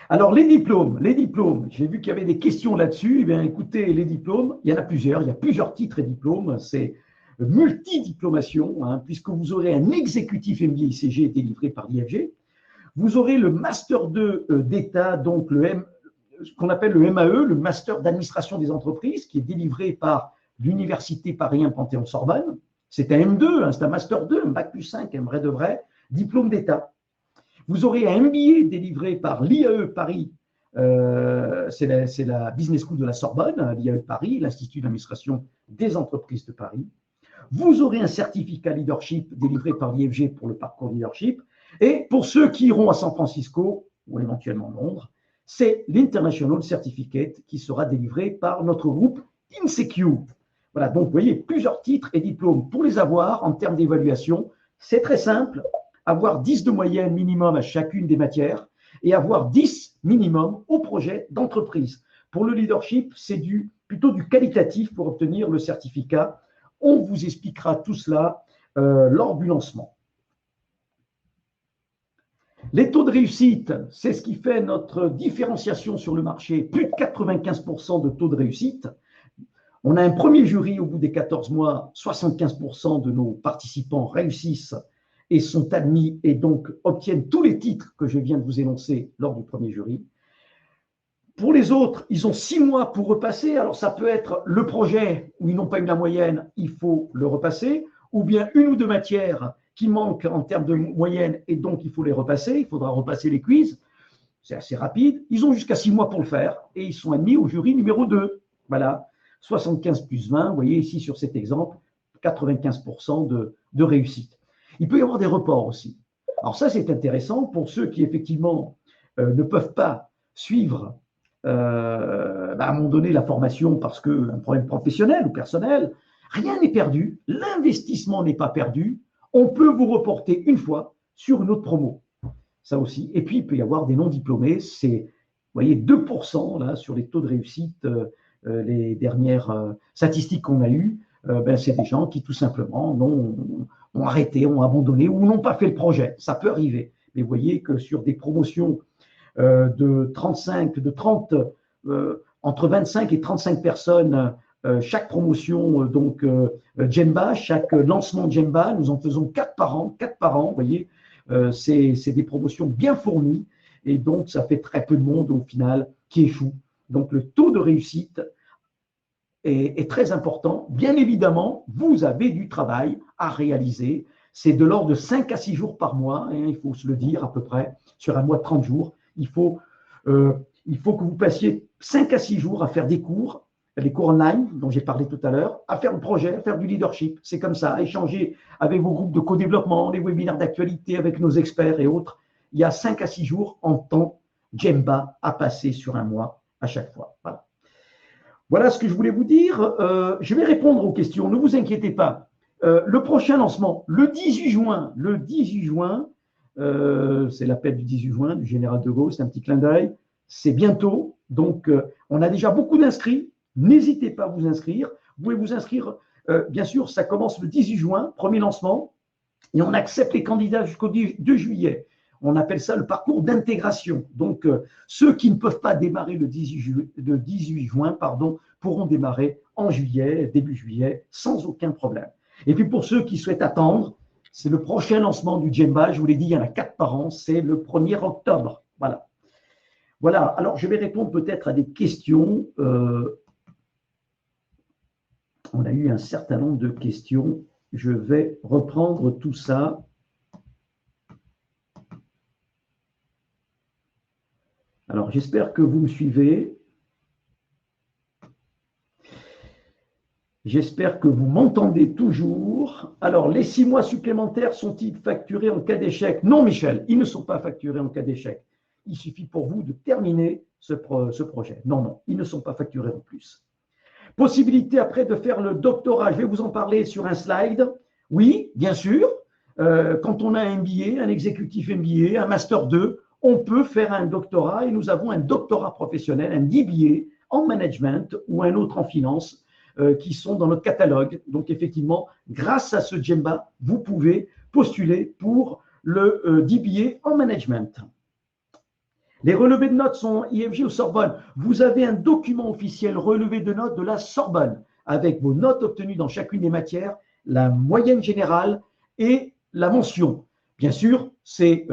Speaker 1: Alors, les diplômes, j'ai vu qu'il y avait des questions là-dessus. Eh bien, écoutez, les diplômes, il y en a plusieurs. Il y a plusieurs titres et diplômes. C'est multidiplomation, hein, puisque vous aurez un exécutif MBA ICG délivré par l'IFG. Vous aurez le Master 2 d'État, donc ce qu'on appelle le MAE, le Master d'administration des entreprises, qui est délivré par l'Université Paris 1 Panthéon-Sorbonne. C'est un M2, hein, c'est un Master 2, un Bac plus 5, un vrai de vrai, diplôme d'État. Vous aurez un MBA délivré par l'IAE Paris, c'est la Business School de la Sorbonne, l'IAE Paris, l'Institut d'administration des entreprises de Paris. Vous aurez un certificat leadership délivré par l'IFG pour le parcours leadership. Et pour ceux qui iront à San Francisco, ou éventuellement Londres, c'est l'International Certificate qui sera délivré par notre groupe INSECU. Voilà, donc vous voyez, plusieurs titres et diplômes pour les avoir en termes d'évaluation. C'est très simple, avoir 10 de moyenne minimum à chacune des matières et avoir 10 minimum au projet d'entreprise. Pour le leadership, c'est plutôt du qualitatif pour obtenir le certificat. On vous expliquera tout cela lors du lancement. Les taux de réussite, c'est ce qui fait notre différenciation sur le marché. Plus de 95% de taux de réussite. On a un premier jury au bout des 14 mois. 75% de nos participants réussissent et sont admis et donc obtiennent tous les titres que je viens de vous énoncer lors du premier jury. Pour les autres, ils ont 6 mois pour repasser. Alors, ça peut être le projet où ils n'ont pas eu la moyenne, il faut le repasser, ou bien une ou deux matières qui manquent en termes de moyenne et donc il faut les repasser. Il faudra repasser les quiz. C'est assez rapide. Ils ont jusqu'à 6 mois pour le faire et ils sont admis au jury numéro 2. Voilà, 75 plus 20. Vous voyez ici sur cet exemple, 95% de réussite. Il peut y avoir des reports aussi. Alors ça, c'est intéressant pour ceux qui effectivement ne peuvent pas suivre à un moment donné la formation parce qu'un problème professionnel ou personnel. Rien n'est perdu, l'investissement n'est pas perdu. On peut vous reporter une fois sur une autre promo. Ça aussi. Et puis, il peut y avoir des non-diplômés. C'est, vous voyez, 2% là, sur les taux de réussite, les dernières statistiques qu'on a eues. C'est des gens qui, tout simplement, ont arrêté, ont abandonné ou n'ont pas fait le projet. Ça peut arriver. Mais vous voyez que sur des promotions de 30, entre 25 et 35 personnes, chaque promotion, Gemba, chaque lancement Gemba, nous en faisons 4 par an, vous voyez, c'est des promotions bien fournies et donc ça fait très peu de monde au final qui échoue. Donc le taux de réussite est très important. Bien évidemment, vous avez du travail à réaliser. C'est de l'ordre de 5 à 6 jours par mois, hein, il faut se le dire à peu près, sur un mois de 30 jours. Il faut que vous passiez 5 à 6 jours à faire des cours, les cours online dont j'ai parlé tout à l'heure, à faire le projet, à faire du leadership. C'est comme ça, à échanger avec vos groupes de co-développement, les webinaires d'actualité avec nos experts et autres. Il y a 5 à 6 jours en temps Gemba à passer sur un mois à chaque fois. Voilà ce que je voulais vous dire. Je vais répondre aux questions, ne vous inquiétez pas. Le prochain lancement, le 18 juin, C'est l'appel du 18 juin du général de Gaulle, c'est un petit clin d'œil. C'est bientôt, donc on a déjà beaucoup d'inscrits. N'hésitez pas à vous inscrire. Vous pouvez vous inscrire, bien sûr, ça commence le 18 juin, premier lancement, et on accepte les candidats jusqu'au 2 juillet. On appelle ça le parcours d'intégration. Donc, ceux qui ne peuvent pas démarrer le 18 juin, pourront démarrer en juillet, début juillet, sans aucun problème. Et puis, pour ceux qui souhaitent attendre, c'est le prochain lancement du Djemba. Je vous l'ai dit, il y en a 4 par an. C'est le 1er octobre. Voilà. Voilà. Alors, je vais répondre peut-être à des questions. On a eu un certain nombre de questions. Je vais reprendre tout ça. Alors, j'espère que vous me suivez. J'espère que vous m'entendez toujours. Alors, les 6 mois supplémentaires sont-ils facturés en cas d'échec? Non, Michel, ils ne sont pas facturés en cas d'échec. Il suffit pour vous de terminer ce projet. Non, non, ils ne sont pas facturés en plus. Possibilité après de faire le doctorat, je vais vous en parler sur un slide. Oui, bien sûr. Quand on a un MBA, un exécutif MBA, un Master 2, on peut faire un doctorat et nous avons un doctorat professionnel, un DBA en management ou un autre en finance qui sont dans notre catalogue. Donc, effectivement, grâce à ce Djemba, vous pouvez postuler pour le DBA en management. Les relevés de notes sont IFG ou Sorbonne. Vous avez un document officiel relevé de notes de la Sorbonne avec vos notes obtenues dans chacune des matières, la moyenne générale et la mention. Bien sûr, c'est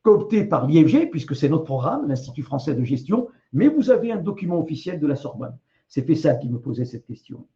Speaker 1: coopté par l'IFG puisque c'est notre programme, l'Institut français de gestion, mais vous avez un document officiel de la Sorbonne. C'est Fessa qui me posait cette question.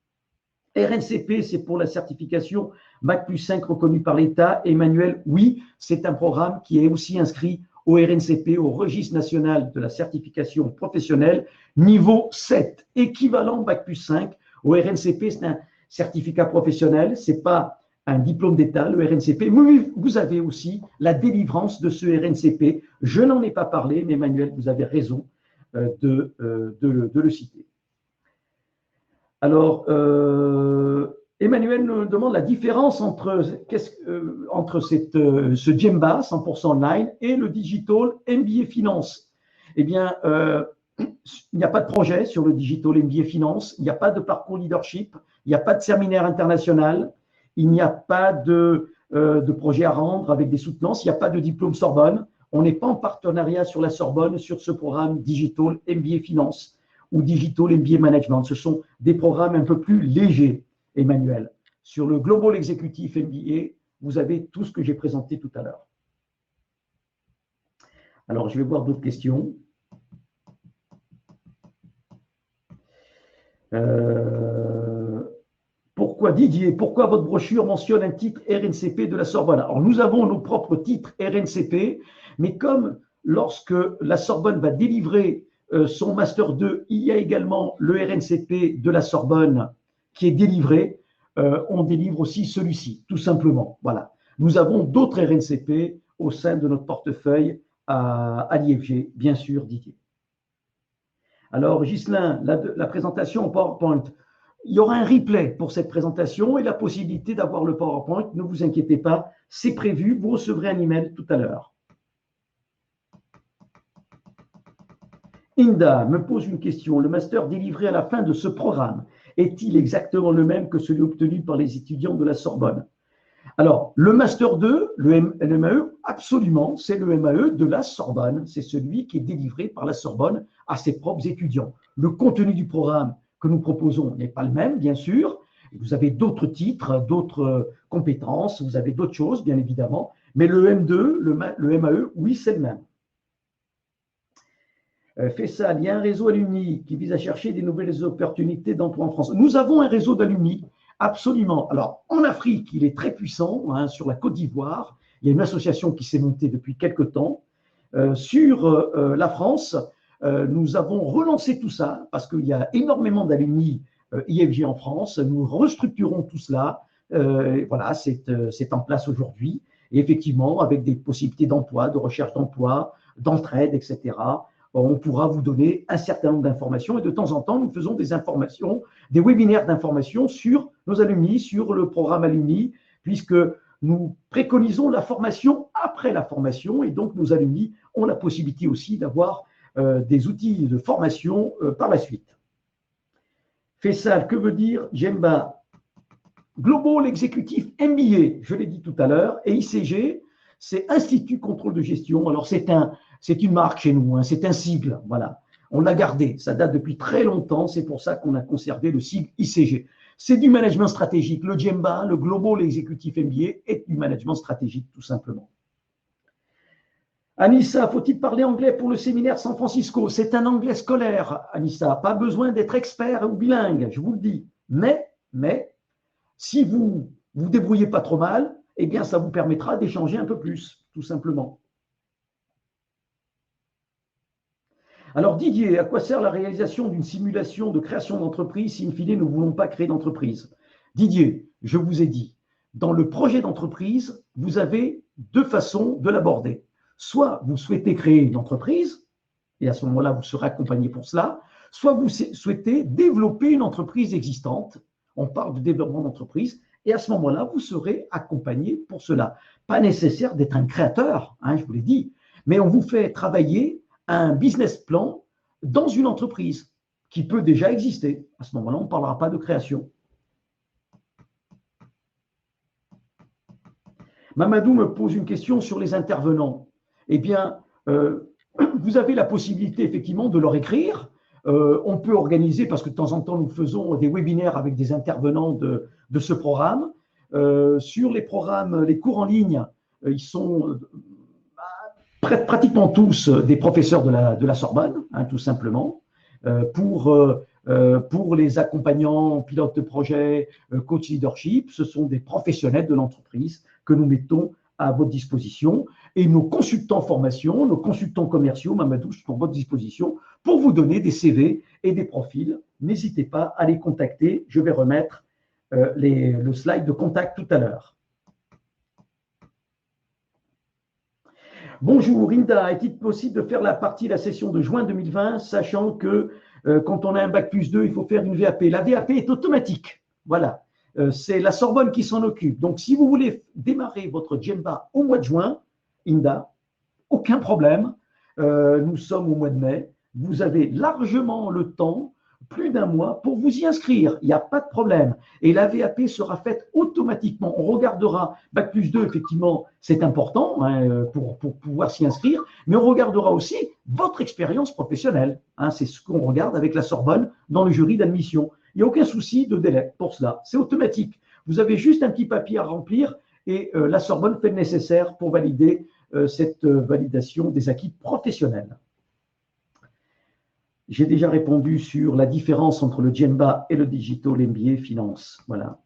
Speaker 1: RNCP, c'est pour la certification Bac plus 5 reconnue par l'État. Emmanuel, oui, c'est un programme qui est aussi inscrit au RNCP, au Registre national de la certification professionnelle, niveau 7, équivalent Bac plus 5. Au RNCP, c'est un certificat professionnel, ce n'est pas un diplôme d'État, le RNCP, mais vous avez aussi la délivrance de ce RNCP. Je n'en ai pas parlé, mais Emmanuel, vous avez raison de le citer. Alors, Emmanuel nous demande la différence entre ce Djemba 100% online et le Digital MBA Finance. Eh bien, il n'y a pas de projet sur le Digital MBA Finance, il n'y a pas de parcours leadership, il n'y a pas de séminaire international, il n'y a pas de projet à rendre avec des soutenances, il n'y a pas de diplôme Sorbonne. On n'est pas en partenariat sur la Sorbonne sur ce programme Digital MBA Finance ou Digital MBA Management. Ce sont des programmes un peu plus légers, Emmanuel. Sur le Global Executive MBA, vous avez tout ce que j'ai présenté tout à l'heure. Alors, je vais voir d'autres questions. Pourquoi Didier, pourquoi votre brochure mentionne un titre RNCP de la Sorbonne? Alors, nous avons nos propres titres RNCP, mais comme lorsque la Sorbonne va délivrer son Master 2, il y a également le RNCP de la Sorbonne qui est délivré. On délivre aussi celui-ci, tout simplement. Voilà. Nous avons d'autres RNCP au sein de notre portefeuille à l'IFG, bien sûr, Didier. Alors, Ghislain, la présentation en PowerPoint, il y aura un replay pour cette présentation et la possibilité d'avoir le PowerPoint. Ne vous inquiétez pas, c'est prévu. Vous recevrez un email tout à l'heure. Inda me pose une question. Le master délivré à la fin de ce programme est-il exactement le même que celui obtenu par les étudiants de la Sorbonne? Alors, le Master 2, le MAE, absolument, c'est le MAE de la Sorbonne. C'est celui qui est délivré par la Sorbonne à ses propres étudiants. Le contenu du programme que nous proposons n'est pas le même, bien sûr. Vous avez d'autres titres, d'autres compétences, vous avez d'autres choses, bien évidemment. Mais le M2, le MAE, oui, c'est le même. Fessa, il y a un réseau alumni qui vise à chercher des nouvelles opportunités d'emploi en France. Nous avons un réseau d'alumni, absolument. Alors, en Afrique, il est très puissant, hein, sur la Côte d'Ivoire. Il y a une association qui s'est montée depuis quelque temps. Sur la France, nous avons relancé tout ça parce qu'il y a énormément d'alumni IFG en France. Nous restructurons tout cela. Voilà, c'est en place aujourd'hui. Et effectivement, avec des possibilités d'emploi, de recherche d'emploi, d'entraide, etc., on pourra vous donner un certain nombre d'informations. Et de temps en temps, nous faisons des informations, des webinaires d'information sur nos alumni, sur le programme alumni, puisque nous préconisons la formation après la formation et donc nos alumni ont la possibilité aussi d'avoir des outils de formation par la suite. Faisal, que veut dire Djemba? Global Executive MBA, je l'ai dit tout à l'heure, et ICG, c'est Institut Contrôle de Gestion. Alors, c'est une marque chez nous, hein, c'est un sigle, voilà. On l'a gardé, ça date depuis très longtemps, c'est pour ça qu'on a conservé le sigle ICG. C'est du management stratégique. Le Djemba, le Global Executive MBA, est du management stratégique, tout simplement. Anissa, faut-il parler anglais pour le séminaire San Francisco? C'est un anglais scolaire, Anissa. Pas besoin d'être expert ou bilingue, je vous le dis. Mais, si vous vous débrouillez pas trop mal, eh bien, ça vous permettra d'échanger un peu plus, tout simplement. Alors, Didier, à quoi sert la réalisation d'une simulation de création d'entreprise si, in fine, nous ne voulons pas créer d'entreprise? Didier, je vous ai dit, dans le projet d'entreprise, vous avez deux façons de l'aborder. Soit vous souhaitez créer une entreprise, et à ce moment-là, vous serez accompagné pour cela, soit vous souhaitez développer une entreprise existante. On parle de développement d'entreprise, et à ce moment-là, vous serez accompagné pour cela. Pas nécessaire d'être un créateur, hein, je vous l'ai dit, mais on vous fait travailler un business plan dans une entreprise qui peut déjà exister. À ce moment-là, on ne parlera pas de création. Mamadou me pose une question sur les intervenants. Eh bien, vous avez la possibilité effectivement de leur écrire. On peut organiser, parce que de temps en temps, nous faisons des webinaires avec des intervenants de ce programme. Sur les programmes, les cours en ligne, ils sont pratiquement tous des professeurs de la Sorbonne, hein, tout simplement, pour les accompagnants, pilotes de projet, coach leadership. Ce sont des professionnels de l'entreprise que nous mettons à votre disposition. Et nos consultants formation, nos consultants commerciaux, Mamadou, sont à votre disposition pour vous donner des CV et des profils. N'hésitez pas à les contacter. Je vais remettre le slide de contact tout à l'heure. Bonjour, Inda. Est-il possible de faire la session de juin 2020, sachant que quand on a un bac+2, il faut faire une VAP? La VAP est automatique. Voilà. C'est la Sorbonne qui s'en occupe. Donc, si vous voulez démarrer votre Djemba au mois de juin, Inda, aucun problème. Nous sommes au mois de mai. Vous avez largement le temps, plus d'un mois, pour vous y inscrire. Il n'y a pas de problème. Et la VAP sera faite automatiquement. On regardera, bac+2, effectivement, c'est important hein, pour pouvoir s'y inscrire, mais on regardera aussi votre expérience professionnelle. Hein, c'est ce qu'on regarde avec la Sorbonne dans le jury d'admission. Il n'y a aucun souci de délai pour cela. C'est automatique. Vous avez juste un petit papier à remplir et la Sorbonne fait le nécessaire pour valider cette validation des acquis professionnels. J'ai déjà répondu sur la différence entre le Djemba et le Digital MBA Finance. Voilà.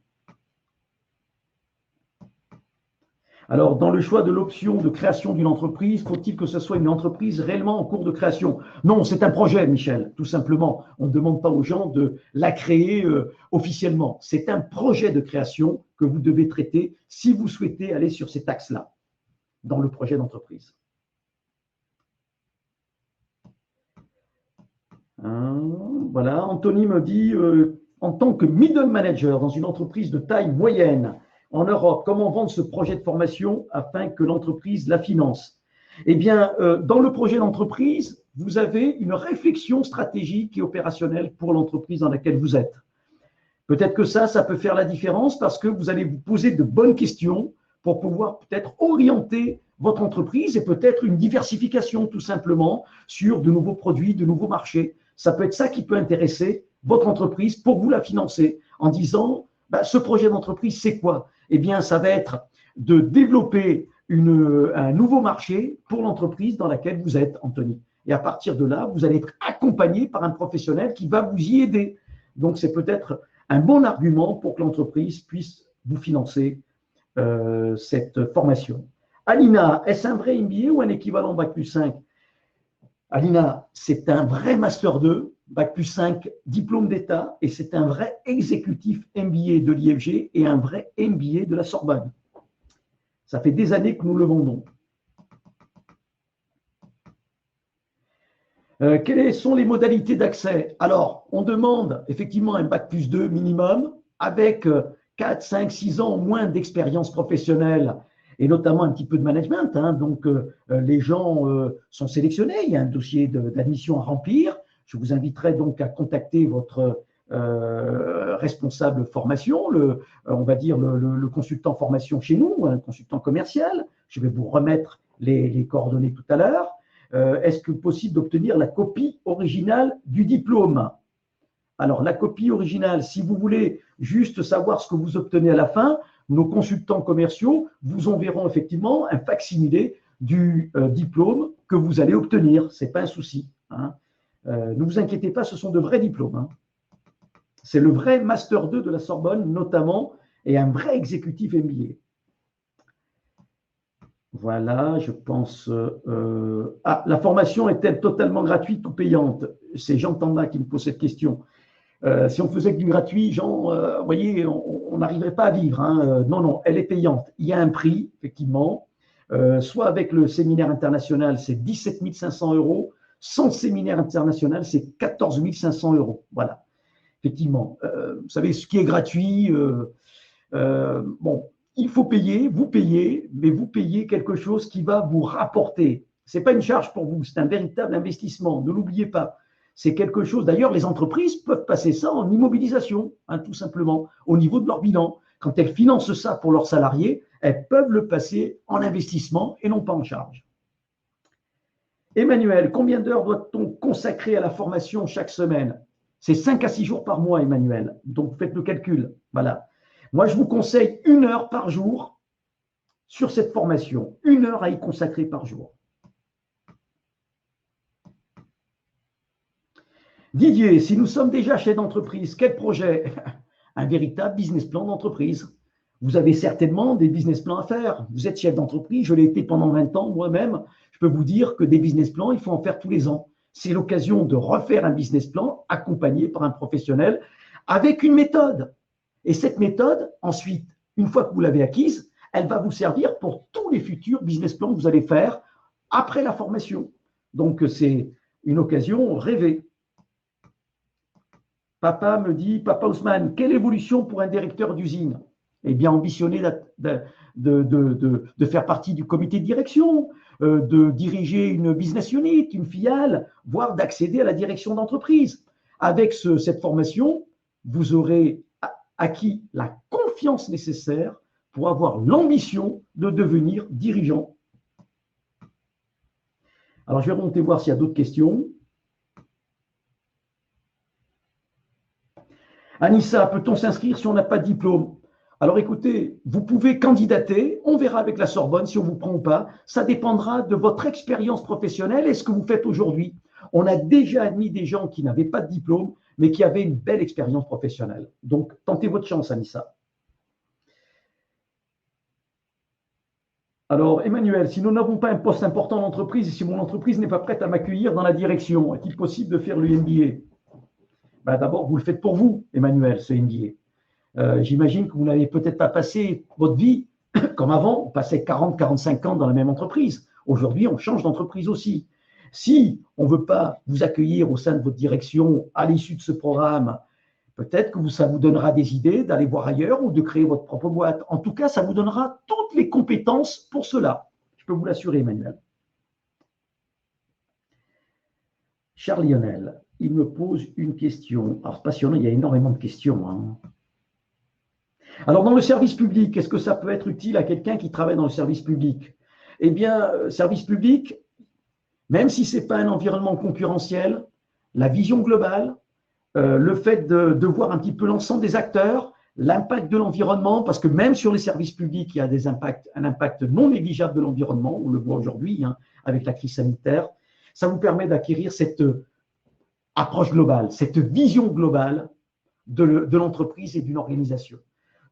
Speaker 1: Alors, dans le choix de l'option de création d'une entreprise, faut-il que ce soit une entreprise réellement en cours de création? Non, c'est un projet, Michel, tout simplement. On ne demande pas aux gens de la créer officiellement. C'est un projet de création que vous devez traiter si vous souhaitez aller sur cet axe-là, dans le projet d'entreprise. Voilà, Anthony me dit, en tant que middle manager dans une entreprise de taille moyenne en Europe, comment vendre ce projet de formation afin que l'entreprise la finance? Eh bien, dans le projet d'entreprise, vous avez une réflexion stratégique et opérationnelle pour l'entreprise dans laquelle vous êtes. Peut-être que ça peut faire la différence parce que vous allez vous poser de bonnes questions pour pouvoir peut-être orienter votre entreprise et peut-être une diversification tout simplement sur de nouveaux produits, de nouveaux marchés. Ça peut être ça qui peut intéresser votre entreprise pour vous la financer en disant ce projet d'entreprise, c'est quoi? Eh bien, ça va être de développer un nouveau marché pour l'entreprise dans laquelle vous êtes, Anthony. Et à partir de là, vous allez être accompagné par un professionnel qui va vous y aider. Donc, c'est peut-être un bon argument pour que l'entreprise puisse vous financer cette formation. Alina, est-ce un vrai MBA ou un équivalent Bac+5? Alina, c'est un vrai Master 2, Bac+5, diplôme d'État, et c'est un vrai exécutif MBA de l'IFG et un vrai MBA de la Sorbonne. Ça fait des années que nous le vendons. Quelles sont les modalités d'accès? Alors, on demande effectivement un Bac+2 minimum avec 4, 5, 6 ans au moins d'expérience professionnelle et notamment un petit peu de management. Donc, les gens sont sélectionnés. Il y a un dossier d'admission à remplir. Je vous inviterai donc à contacter votre responsable formation, on va dire le consultant formation chez nous, un consultant commercial. Je vais vous remettre les coordonnées tout à l'heure. Est-ce que possible d'obtenir la copie originale du diplôme? Alors, la copie originale, si vous voulez juste savoir ce que vous obtenez à la fin, nos consultants commerciaux vous enverront effectivement un facsimilé du diplôme que vous allez obtenir. Ce n'est pas un souci. Ne vous inquiétez pas, ce sont de vrais diplômes. C'est le vrai Master 2 de la Sorbonne, notamment, et un vrai exécutif MBA. Voilà, je pense. La formation est-elle totalement gratuite ou payante? C'est Jean Tanda qui me pose cette question. Si on faisait que du gratuit, Jean, vous voyez, on n'arriverait pas à vivre. Non, non, elle est payante. Il y a un prix, effectivement. Soit avec le séminaire international, c'est 17 500 €. Sans séminaire international, c'est 14 500 €. Voilà, effectivement. Vous savez, ce qui est gratuit, bon, il faut payer, vous payez, mais vous payez quelque chose qui va vous rapporter. Ce n'est pas une charge pour vous, c'est un véritable investissement. Ne l'oubliez pas. C'est quelque chose, d'ailleurs, les entreprises peuvent passer ça en immobilisation, tout simplement, au niveau de leur bilan. Quand elles financent ça pour leurs salariés, elles peuvent le passer en investissement et non pas en charge. Emmanuel, combien d'heures doit-on consacrer à la formation chaque semaine? C'est 5 à 6 jours par mois, Emmanuel. Donc, faites le calcul. Voilà. Moi, je vous conseille 1 heure par jour sur cette formation. 1 heure à y consacrer par jour. Didier, si nous sommes déjà chefs d'entreprise, quel projet? Un véritable business plan d'entreprise. Vous avez certainement des business plans à faire. Vous êtes chef d'entreprise, je l'ai été pendant 20 ans moi-même. Je peux vous dire que des business plans, il faut en faire tous les ans. C'est l'occasion de refaire un business plan accompagné par un professionnel avec une méthode. Et cette méthode, ensuite, une fois que vous l'avez acquise, elle va vous servir pour tous les futurs business plans que vous allez faire après la formation. Donc, c'est une occasion rêvée. Papa me dit, Papa Ousmane, quelle évolution pour un directeur d'usine? Eh bien, ambitionner de faire partie du comité de direction, de diriger une business unit, une filiale, voire d'accéder à la direction d'entreprise. Avec cette formation, vous aurez acquis la confiance nécessaire pour avoir l'ambition de devenir dirigeant. Alors, je vais remonter voir s'il y a d'autres questions. Anissa, peut-on s'inscrire si on n'a pas de diplôme? Alors écoutez, vous pouvez candidater, on verra avec la Sorbonne si on vous prend ou pas. Ça dépendra de votre expérience professionnelle et ce que vous faites aujourd'hui. On a déjà admis des gens qui n'avaient pas de diplôme, mais qui avaient une belle expérience professionnelle. Donc, tentez votre chance, Anissa. Alors, Emmanuel, si nous n'avons pas un poste important dans l'entreprise et si mon entreprise n'est pas prête à m'accueillir dans la direction, est-il possible de faire le MBA? D'abord, vous le faites pour vous, Emmanuel, ce MBA. J'imagine que vous n'avez peut-être pas passé votre vie comme avant, on passait 40, 45 ans dans la même entreprise. Aujourd'hui, on change d'entreprise aussi. Si on ne veut pas vous accueillir au sein de votre direction à l'issue de ce programme, peut-être que ça vous donnera des idées d'aller voir ailleurs ou de créer votre propre boîte. En tout cas, ça vous donnera toutes les compétences pour cela. Je peux vous l'assurer, Emmanuel. Charles Lionel, il me pose une question. Alors, passionnant, il y a énormément de questions. Alors, dans le service public, est-ce que ça peut être utile à quelqu'un qui travaille dans le service public? Eh bien, service public, même si ce n'est pas un environnement concurrentiel, la vision globale, le fait de voir un petit peu l'ensemble des acteurs, l'impact de l'environnement, parce que même sur les services publics, il y a un impact non négligeable de l'environnement, on le voit aujourd'hui avec la crise sanitaire. Ça vous permet d'acquérir cette approche globale, cette vision globale de l'entreprise et d'une organisation.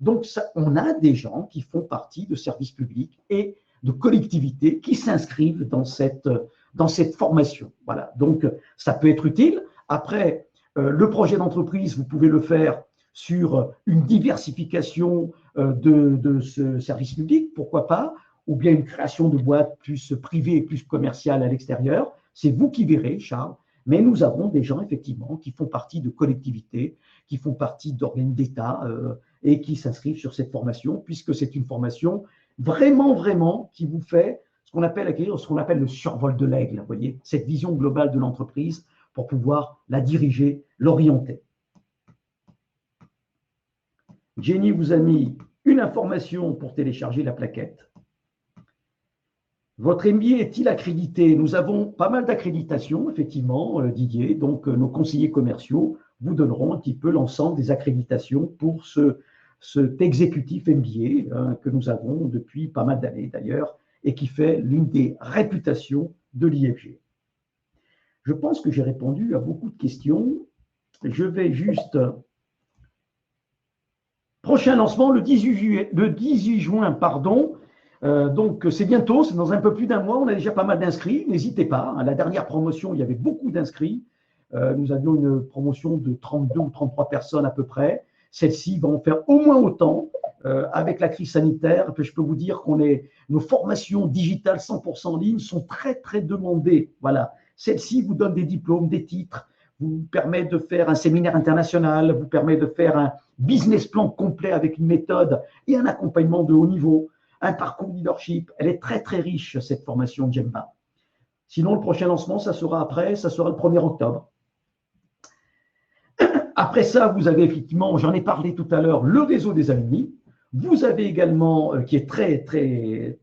Speaker 1: Donc, on a des gens qui font partie de services publics et de collectivités qui s'inscrivent dans cette formation. Voilà, donc ça peut être utile. Après, le projet d'entreprise, vous pouvez le faire sur une diversification de ce service public, pourquoi pas, ou bien une création de boîtes plus privées et plus commerciales à l'extérieur. C'est vous qui verrez, Charles. Mais nous avons des gens, effectivement, qui font partie de collectivités, qui font partie d'organes d'État et qui s'inscrivent sur cette formation, puisque c'est une formation vraiment qui vous fait ce qu'on appelle acquérir ce qu'on appelle le survol de l'aigle, vous voyez, cette vision globale de l'entreprise pour pouvoir la diriger, l'orienter. Jenny vous a mis une information pour télécharger la plaquette. Votre MBA est-il accrédité? Nous avons pas mal d'accréditations, effectivement, Didier. Donc, nos conseillers commerciaux vous donneront un petit peu l'ensemble des accréditations pour cet exécutif MBA que nous avons depuis pas mal d'années d'ailleurs et qui fait l'une des réputations de l'IFG. Je pense que j'ai répondu à beaucoup de questions. Je vais juste… Prochain lancement le 18 juin, pardon. Donc, c'est bientôt, c'est dans un peu plus d'un mois. On a déjà pas mal d'inscrits. N'hésitez pas. À la dernière promotion, il y avait beaucoup d'inscrits. Nous avions une promotion de 32 ou 33 personnes à peu près. Celle-ci va en faire au moins autant avec la crise sanitaire. Je peux vous dire nos formations digitales 100% en ligne sont très demandées. Voilà. Celle-ci vous donne des diplômes, des titres, vous permet de faire un séminaire international, vous permet de faire un business plan complet avec une méthode et un accompagnement de haut niveau. Un parcours leadership. Elle est très riche, cette formation Gemba. Sinon, le prochain lancement, ça sera le 1er octobre. Après ça, vous avez effectivement, j'en ai parlé tout à l'heure, le réseau des alumni. Vous avez également, qui est très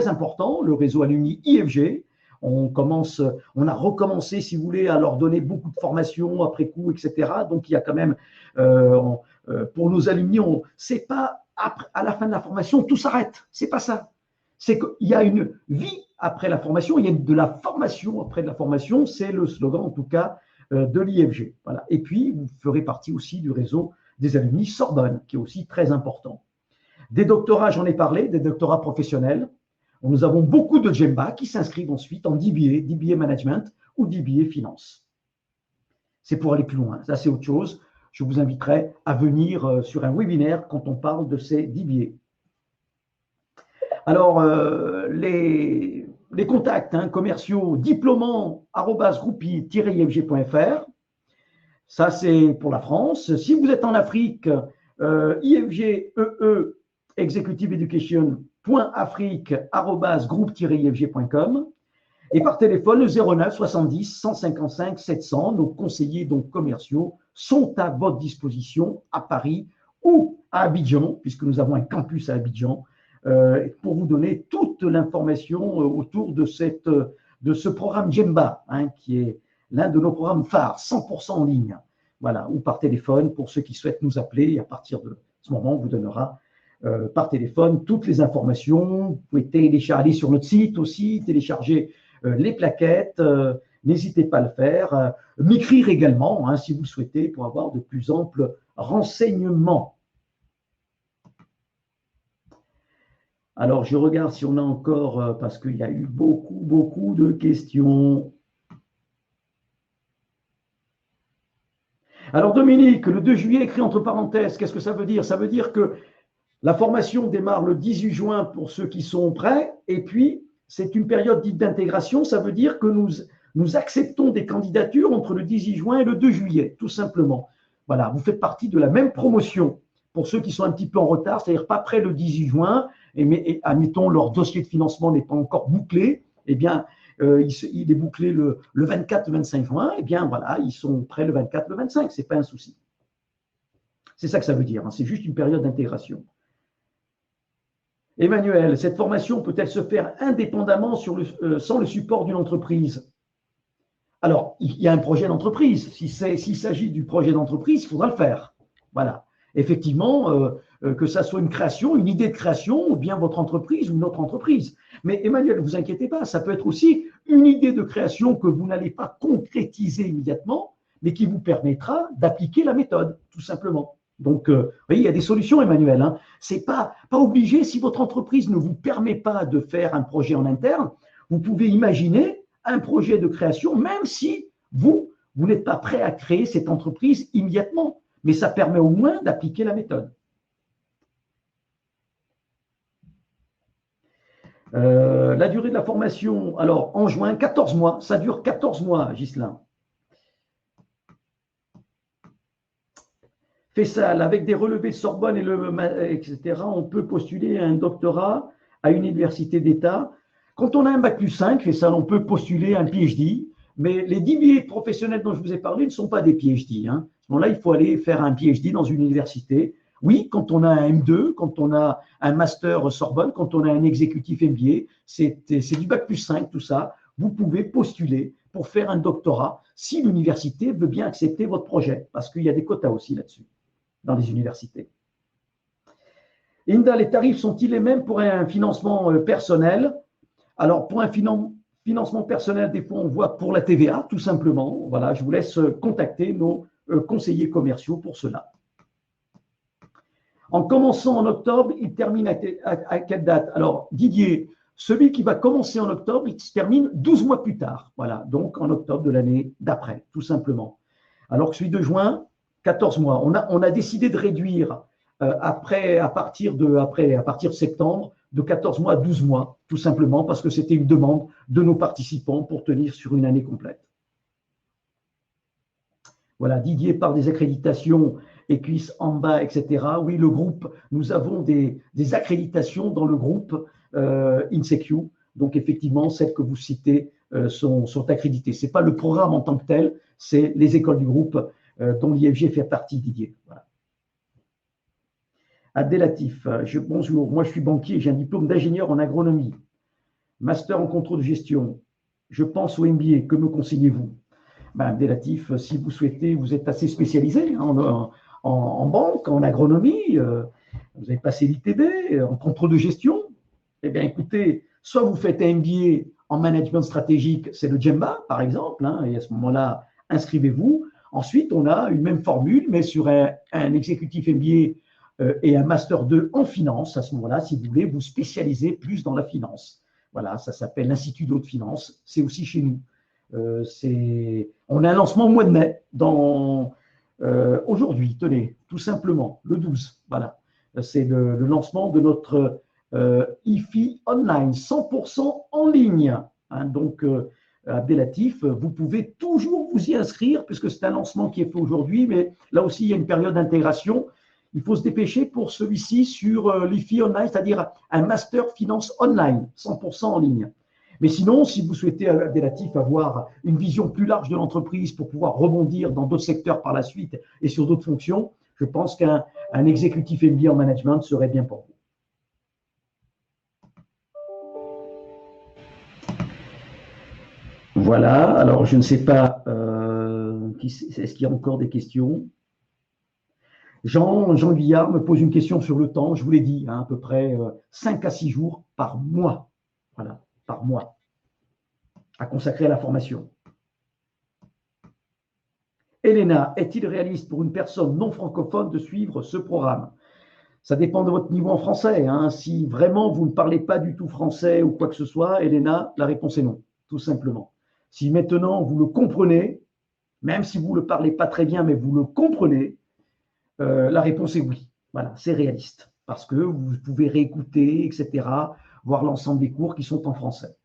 Speaker 1: important, le réseau alumni IFG. On a recommencé, si vous voulez, à leur donner beaucoup de formations après coup, etc. Donc, il y a quand même, pour nos alumni, c'est pas à la fin de la formation, tout s'arrête. C'est pas ça. C'est qu'il y a une vie après la formation, il y a de la formation après de la formation. C'est le slogan, en tout cas, de l'IFG. Voilà. Et puis, vous ferez partie aussi du réseau des alumni Sorbonne, qui est aussi très important. Des doctorats, j'en ai parlé, des doctorats professionnels. Nous avons beaucoup de Gemba qui s'inscrivent ensuite en DBA Management ou DBA Finance. C'est pour aller plus loin. Ça, c'est autre chose. Je vous inviterai à venir sur un webinaire quand on parle de ces DBA. Alors, les contacts commerciaux diplômants@groupi-ifg.fr. Ça, c'est pour la France. Si vous êtes en Afrique, IFG Executive Education.afrique@groupe-ifg.com. Et par téléphone, le 09 70 155 700. Nos conseillers donc commerciaux sont à votre disposition à Paris ou à Abidjan, puisque nous avons un campus à Abidjan, pour vous donner toute l'information autour de ce programme Gemba, qui est l'un de nos programmes phares, 100% en ligne, voilà, ou par téléphone pour ceux qui souhaitent nous appeler. Et à partir de ce moment, on vous donnera par téléphone toutes les informations. Vous pouvez aller sur notre site aussi, télécharger les plaquettes. N'hésitez pas à le faire. M'écrire également, si vous le souhaitez, pour avoir de plus amples renseignements. Alors, je regarde si on a encore, parce qu'il y a eu beaucoup de questions. Alors, Dominique, le 2 juillet, écrit entre parenthèses, qu'est-ce que ça veut dire? Ça veut dire que la formation démarre le 18 juin pour ceux qui sont prêts, et puis c'est une période dite d'intégration. Ça veut dire que nous acceptons des candidatures entre le 18 juin et le 2 juillet, tout simplement. Voilà, vous faites partie de la même promotion. Pour ceux qui sont un petit peu en retard, c'est-à-dire pas près le 18 juin, et admettons leur dossier de financement n'est pas encore bouclé, eh bien, il est bouclé le 24, le 25 juin, eh bien voilà, ils sont prêts le 24, le 25, ce n'est pas un souci. C'est ça que ça veut dire, c'est juste une période d'intégration. Emmanuel, cette formation peut-elle se faire indépendamment sans le support d'une entreprise? Alors, il y a un projet d'entreprise. S'il s'agit du projet d'entreprise, il faudra le faire. Voilà. Effectivement, que ça soit une création, une idée de création, ou bien votre entreprise ou une autre entreprise. Mais Emmanuel, ne vous inquiétez pas, ça peut être aussi une idée de création que vous n'allez pas concrétiser immédiatement, mais qui vous permettra d'appliquer la méthode, tout simplement. Donc, vous voyez, il y a des solutions, Emmanuel. Ce n'est pas obligé, si votre entreprise ne vous permet pas de faire un projet en interne, vous pouvez imaginer un projet de création, même si vous n'êtes pas prêt à créer cette entreprise immédiatement. Mais ça permet au moins d'appliquer la méthode. La durée de la formation, alors en juin, 14 mois. Ça dure 14 mois, Ghislain. Fessal, avec des relevés de Sorbonne etc., on peut postuler à un doctorat à une université d'État. Quand on a un bac plus 5, Fessal, on peut postuler à un PhD, mais les 10 billets professionnels dont je vous ai parlé ne sont pas des PhD. Hein. Donc là, il faut aller faire un PhD dans une université. Oui, quand on a un M2, quand on a un master Sorbonne, quand on a un exécutif MBA, c'est du bac plus 5, tout ça. Vous pouvez postuler pour faire un doctorat si l'université veut bien accepter votre projet, parce qu'il y a des quotas aussi là-dessus dans les universités. Inda, les tarifs sont-ils les mêmes pour un financement personnel? Alors, pour un financement personnel, des fois, on voit pour la TVA, tout simplement. Voilà, je vous laisse contacter nos conseillers commerciaux pour cela. En commençant en octobre, il termine à quelle date? Alors, Didier, celui qui va commencer en octobre, il se termine 12 mois plus tard. Voilà, donc en octobre de l'année d'après, tout simplement. Alors que celui de juin, 14 mois. On a décidé de réduire à partir de septembre, de 14 mois à 12 mois, tout simplement parce que c'était une demande de nos participants pour tenir sur une année complète. Voilà, Didier parle des accréditations, Equis, Amba, etc. Oui, le groupe, nous avons des accréditations dans le groupe INSECU. Donc, effectivement, celles que vous citez sont accréditées. Ce n'est pas le programme en tant que tel, c'est les écoles du groupe dont l'IFG fait partie, Didier. Voilà. Abdelatif, bonjour, moi je suis banquier, j'ai un diplôme d'ingénieur en agronomie, master en contrôle de gestion. Je pense au MBA, que me conseillez-vous? Abdelatif, si vous souhaitez, vous êtes assez spécialisé en banque, en agronomie, vous avez passé l'ITB, en contrôle de gestion. Eh bien, écoutez, soit vous faites un MBA en management stratégique, c'est le GEMBA, par exemple, hein, et à ce moment-là, inscrivez-vous. Ensuite, on a une même formule, mais sur un exécutif MBA et un Master 2 en finance. À ce moment-là, si vous voulez, vous spécialisez plus dans la finance. Voilà, ça s'appelle l'Institut de haute finance. C'est aussi chez nous. On a un lancement au mois de mai, aujourd'hui, tenez, tout simplement, le 12. Voilà, c'est le lancement de notre IFI Online, 100% en ligne. Hein, donc, Abdelatif, vous pouvez toujours vous y inscrire, puisque c'est un lancement qui est fait aujourd'hui, mais là aussi, il y a une période d'intégration. Il faut se dépêcher pour celui-ci sur l'IFI Online, c'est-à-dire un Master Finance Online, 100% en ligne. Mais sinon, si vous souhaitez, Abdelatif, avoir une vision plus large de l'entreprise pour pouvoir rebondir dans d'autres secteurs par la suite et sur d'autres fonctions, je pense qu'un exécutif MBA en management serait bien pour vous. Voilà, alors je ne sais pas, est-ce qu'il y a encore des questions? Jean Guillard me pose une question sur le temps, je vous l'ai dit, hein, à peu près 5 à 6 jours par mois, voilà, par mois, à consacrer à la formation. Elena, est-il réaliste pour une personne non francophone de suivre ce programme? Ça dépend de votre niveau en français. Hein. Si vraiment vous ne parlez pas du tout français ou quoi que ce soit, Elena, la réponse est non, tout simplement. Si maintenant vous le comprenez, même si vous ne le parlez pas très bien, mais vous le comprenez, la réponse est oui. Voilà, c'est réaliste. Parce que vous pouvez réécouter, etc., voir l'ensemble des cours qui sont en français.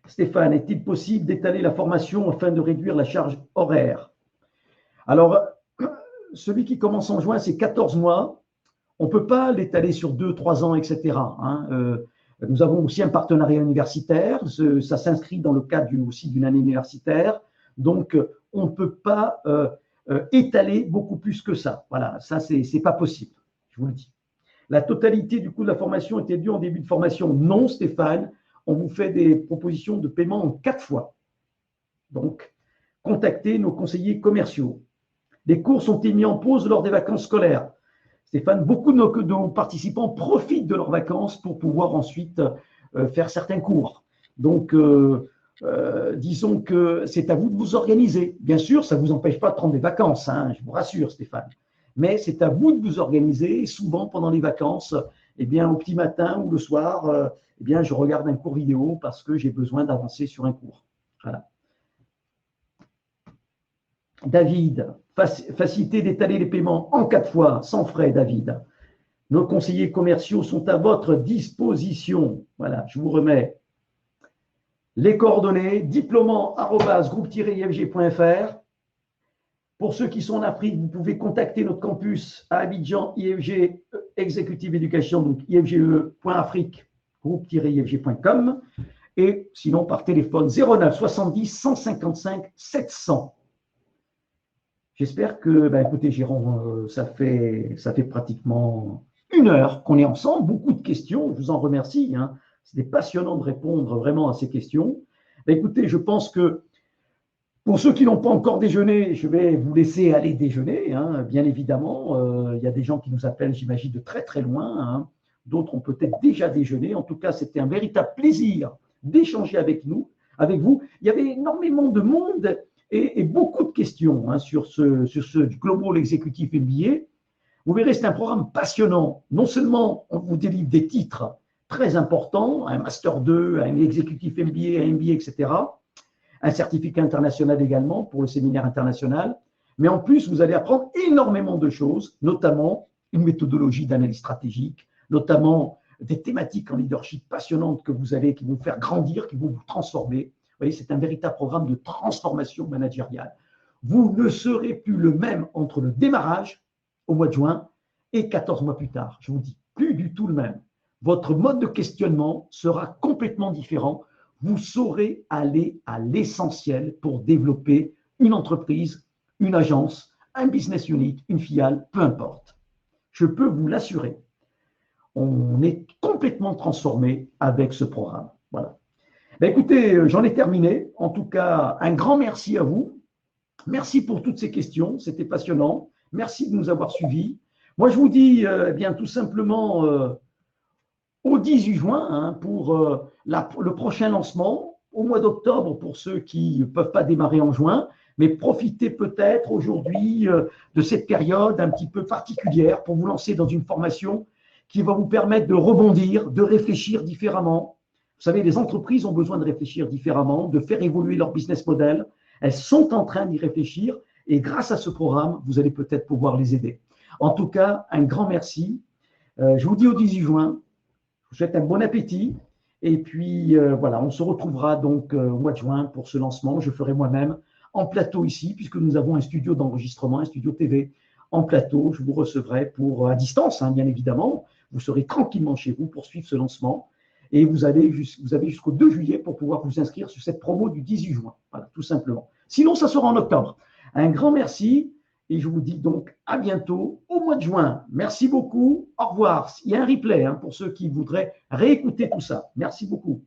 Speaker 1: Stéphane, est-il possible d'étaler la formation afin de réduire la charge horaire? Alors, celui qui commence en juin, c'est 14 mois. On ne peut pas l'étaler sur 2, 3 ans, etc. Hein. Nous avons aussi un partenariat universitaire. Ça s'inscrit dans le cadre aussi d'une année universitaire. Donc, on ne peut pas étaler beaucoup plus que ça. Voilà, ça, ce n'est pas possible, je vous le dis. La totalité du coût de la formation était due en début de formation. Non, Stéphane, on vous fait des propositions de paiement en 4 fois. Donc, contactez nos conseillers commerciaux. Les cours sont mis en pause lors des vacances scolaires. Stéphane, beaucoup de nos participants profitent de leurs vacances pour pouvoir ensuite faire certains cours. Donc, disons que c'est à vous de vous organiser. Bien sûr, ça ne vous empêche pas de prendre des vacances, hein, je vous rassure, Stéphane. Mais c'est à vous de vous organiser. Et souvent, pendant les vacances, eh bien, au petit matin ou le soir, eh bien, je regarde un cours vidéo parce que j'ai besoin d'avancer sur un cours. Voilà. David, facilité d'étaler les paiements en 4 fois, sans frais, David. Nos conseillers commerciaux sont à votre disposition. Voilà, je vous remets les coordonnées, diplômant@groupe-ifg.fr. Pour ceux qui sont en Afrique, vous pouvez contacter notre campus à Abidjan, IFG Executive Education, donc ifge.afrique, groupe-ifg.com. Et sinon, par téléphone 09 70 155 700. J'espère que, écoutez, Jérôme, ça fait pratiquement 1 heure qu'on est ensemble. Beaucoup de questions, je vous en remercie. Hein. C'était passionnant de répondre vraiment à ces questions. Écoutez, je pense que pour ceux qui n'ont pas encore déjeuné, je vais vous laisser aller déjeuner, hein, bien évidemment. Il y a des gens qui nous appellent, j'imagine, de très très loin. Hein. D'autres ont peut-être déjà déjeuné. En tout cas, c'était un véritable plaisir d'échanger avec vous. Il y avait énormément de monde et beaucoup de questions hein, sur ce Global Executive MBA. Vous verrez, c'est un programme passionnant. Non seulement on vous délivre des titres très importants, un Master 2, un Executive MBA, un MBA, etc., un certificat international également pour le séminaire international. Mais en plus, vous allez apprendre énormément de choses, notamment une méthodologie d'analyse stratégique, notamment des thématiques en leadership passionnantes que vous avez, qui vont vous faire grandir, qui vont vous transformer. Vous voyez, c'est un véritable programme de transformation managériale. Vous ne serez plus le même entre le démarrage au mois de juin et 14 mois plus tard. Je vous dis, plus du tout le même. Votre mode de questionnement sera complètement différent. Vous saurez aller à l'essentiel pour développer une entreprise, une agence, un business unit, une filiale, peu importe. Je peux vous l'assurer. On est complètement transformé avec ce programme. Voilà. Écoutez, j'en ai terminé. En tout cas, un grand merci à vous. Merci pour toutes ces questions. C'était passionnant. Merci de nous avoir suivis. Moi, je vous dis bien tout simplement au 18 juin hein, pour le prochain lancement, au mois d'octobre pour ceux qui ne peuvent pas démarrer en juin, mais profitez peut-être aujourd'hui de cette période un petit peu particulière pour vous lancer dans une formation qui va vous permettre de rebondir, de réfléchir différemment. Vous savez, les entreprises ont besoin de réfléchir différemment, de faire évoluer leur business model. Elles sont en train d'y réfléchir et grâce à ce programme, vous allez peut-être pouvoir les aider. En tout cas, un grand merci. Je vous dis au 18 juin. Je vous souhaite un bon appétit. Et puis, voilà, on se retrouvera donc au mois de juin pour ce lancement. Je ferai moi-même en plateau ici, puisque nous avons un studio d'enregistrement, un studio TV en plateau. Je vous recevrai à distance, hein, bien évidemment. Vous serez tranquillement chez vous pour suivre ce lancement. Et vous avez jusqu'au 2 juillet pour pouvoir vous inscrire sur cette promo du 18 juin. Voilà, tout simplement. Sinon, ça sera en octobre. Un grand merci. Et je vous dis donc à bientôt au mois de juin. Merci beaucoup. Au revoir. Il y a un replay hein, pour ceux qui voudraient réécouter tout ça. Merci beaucoup.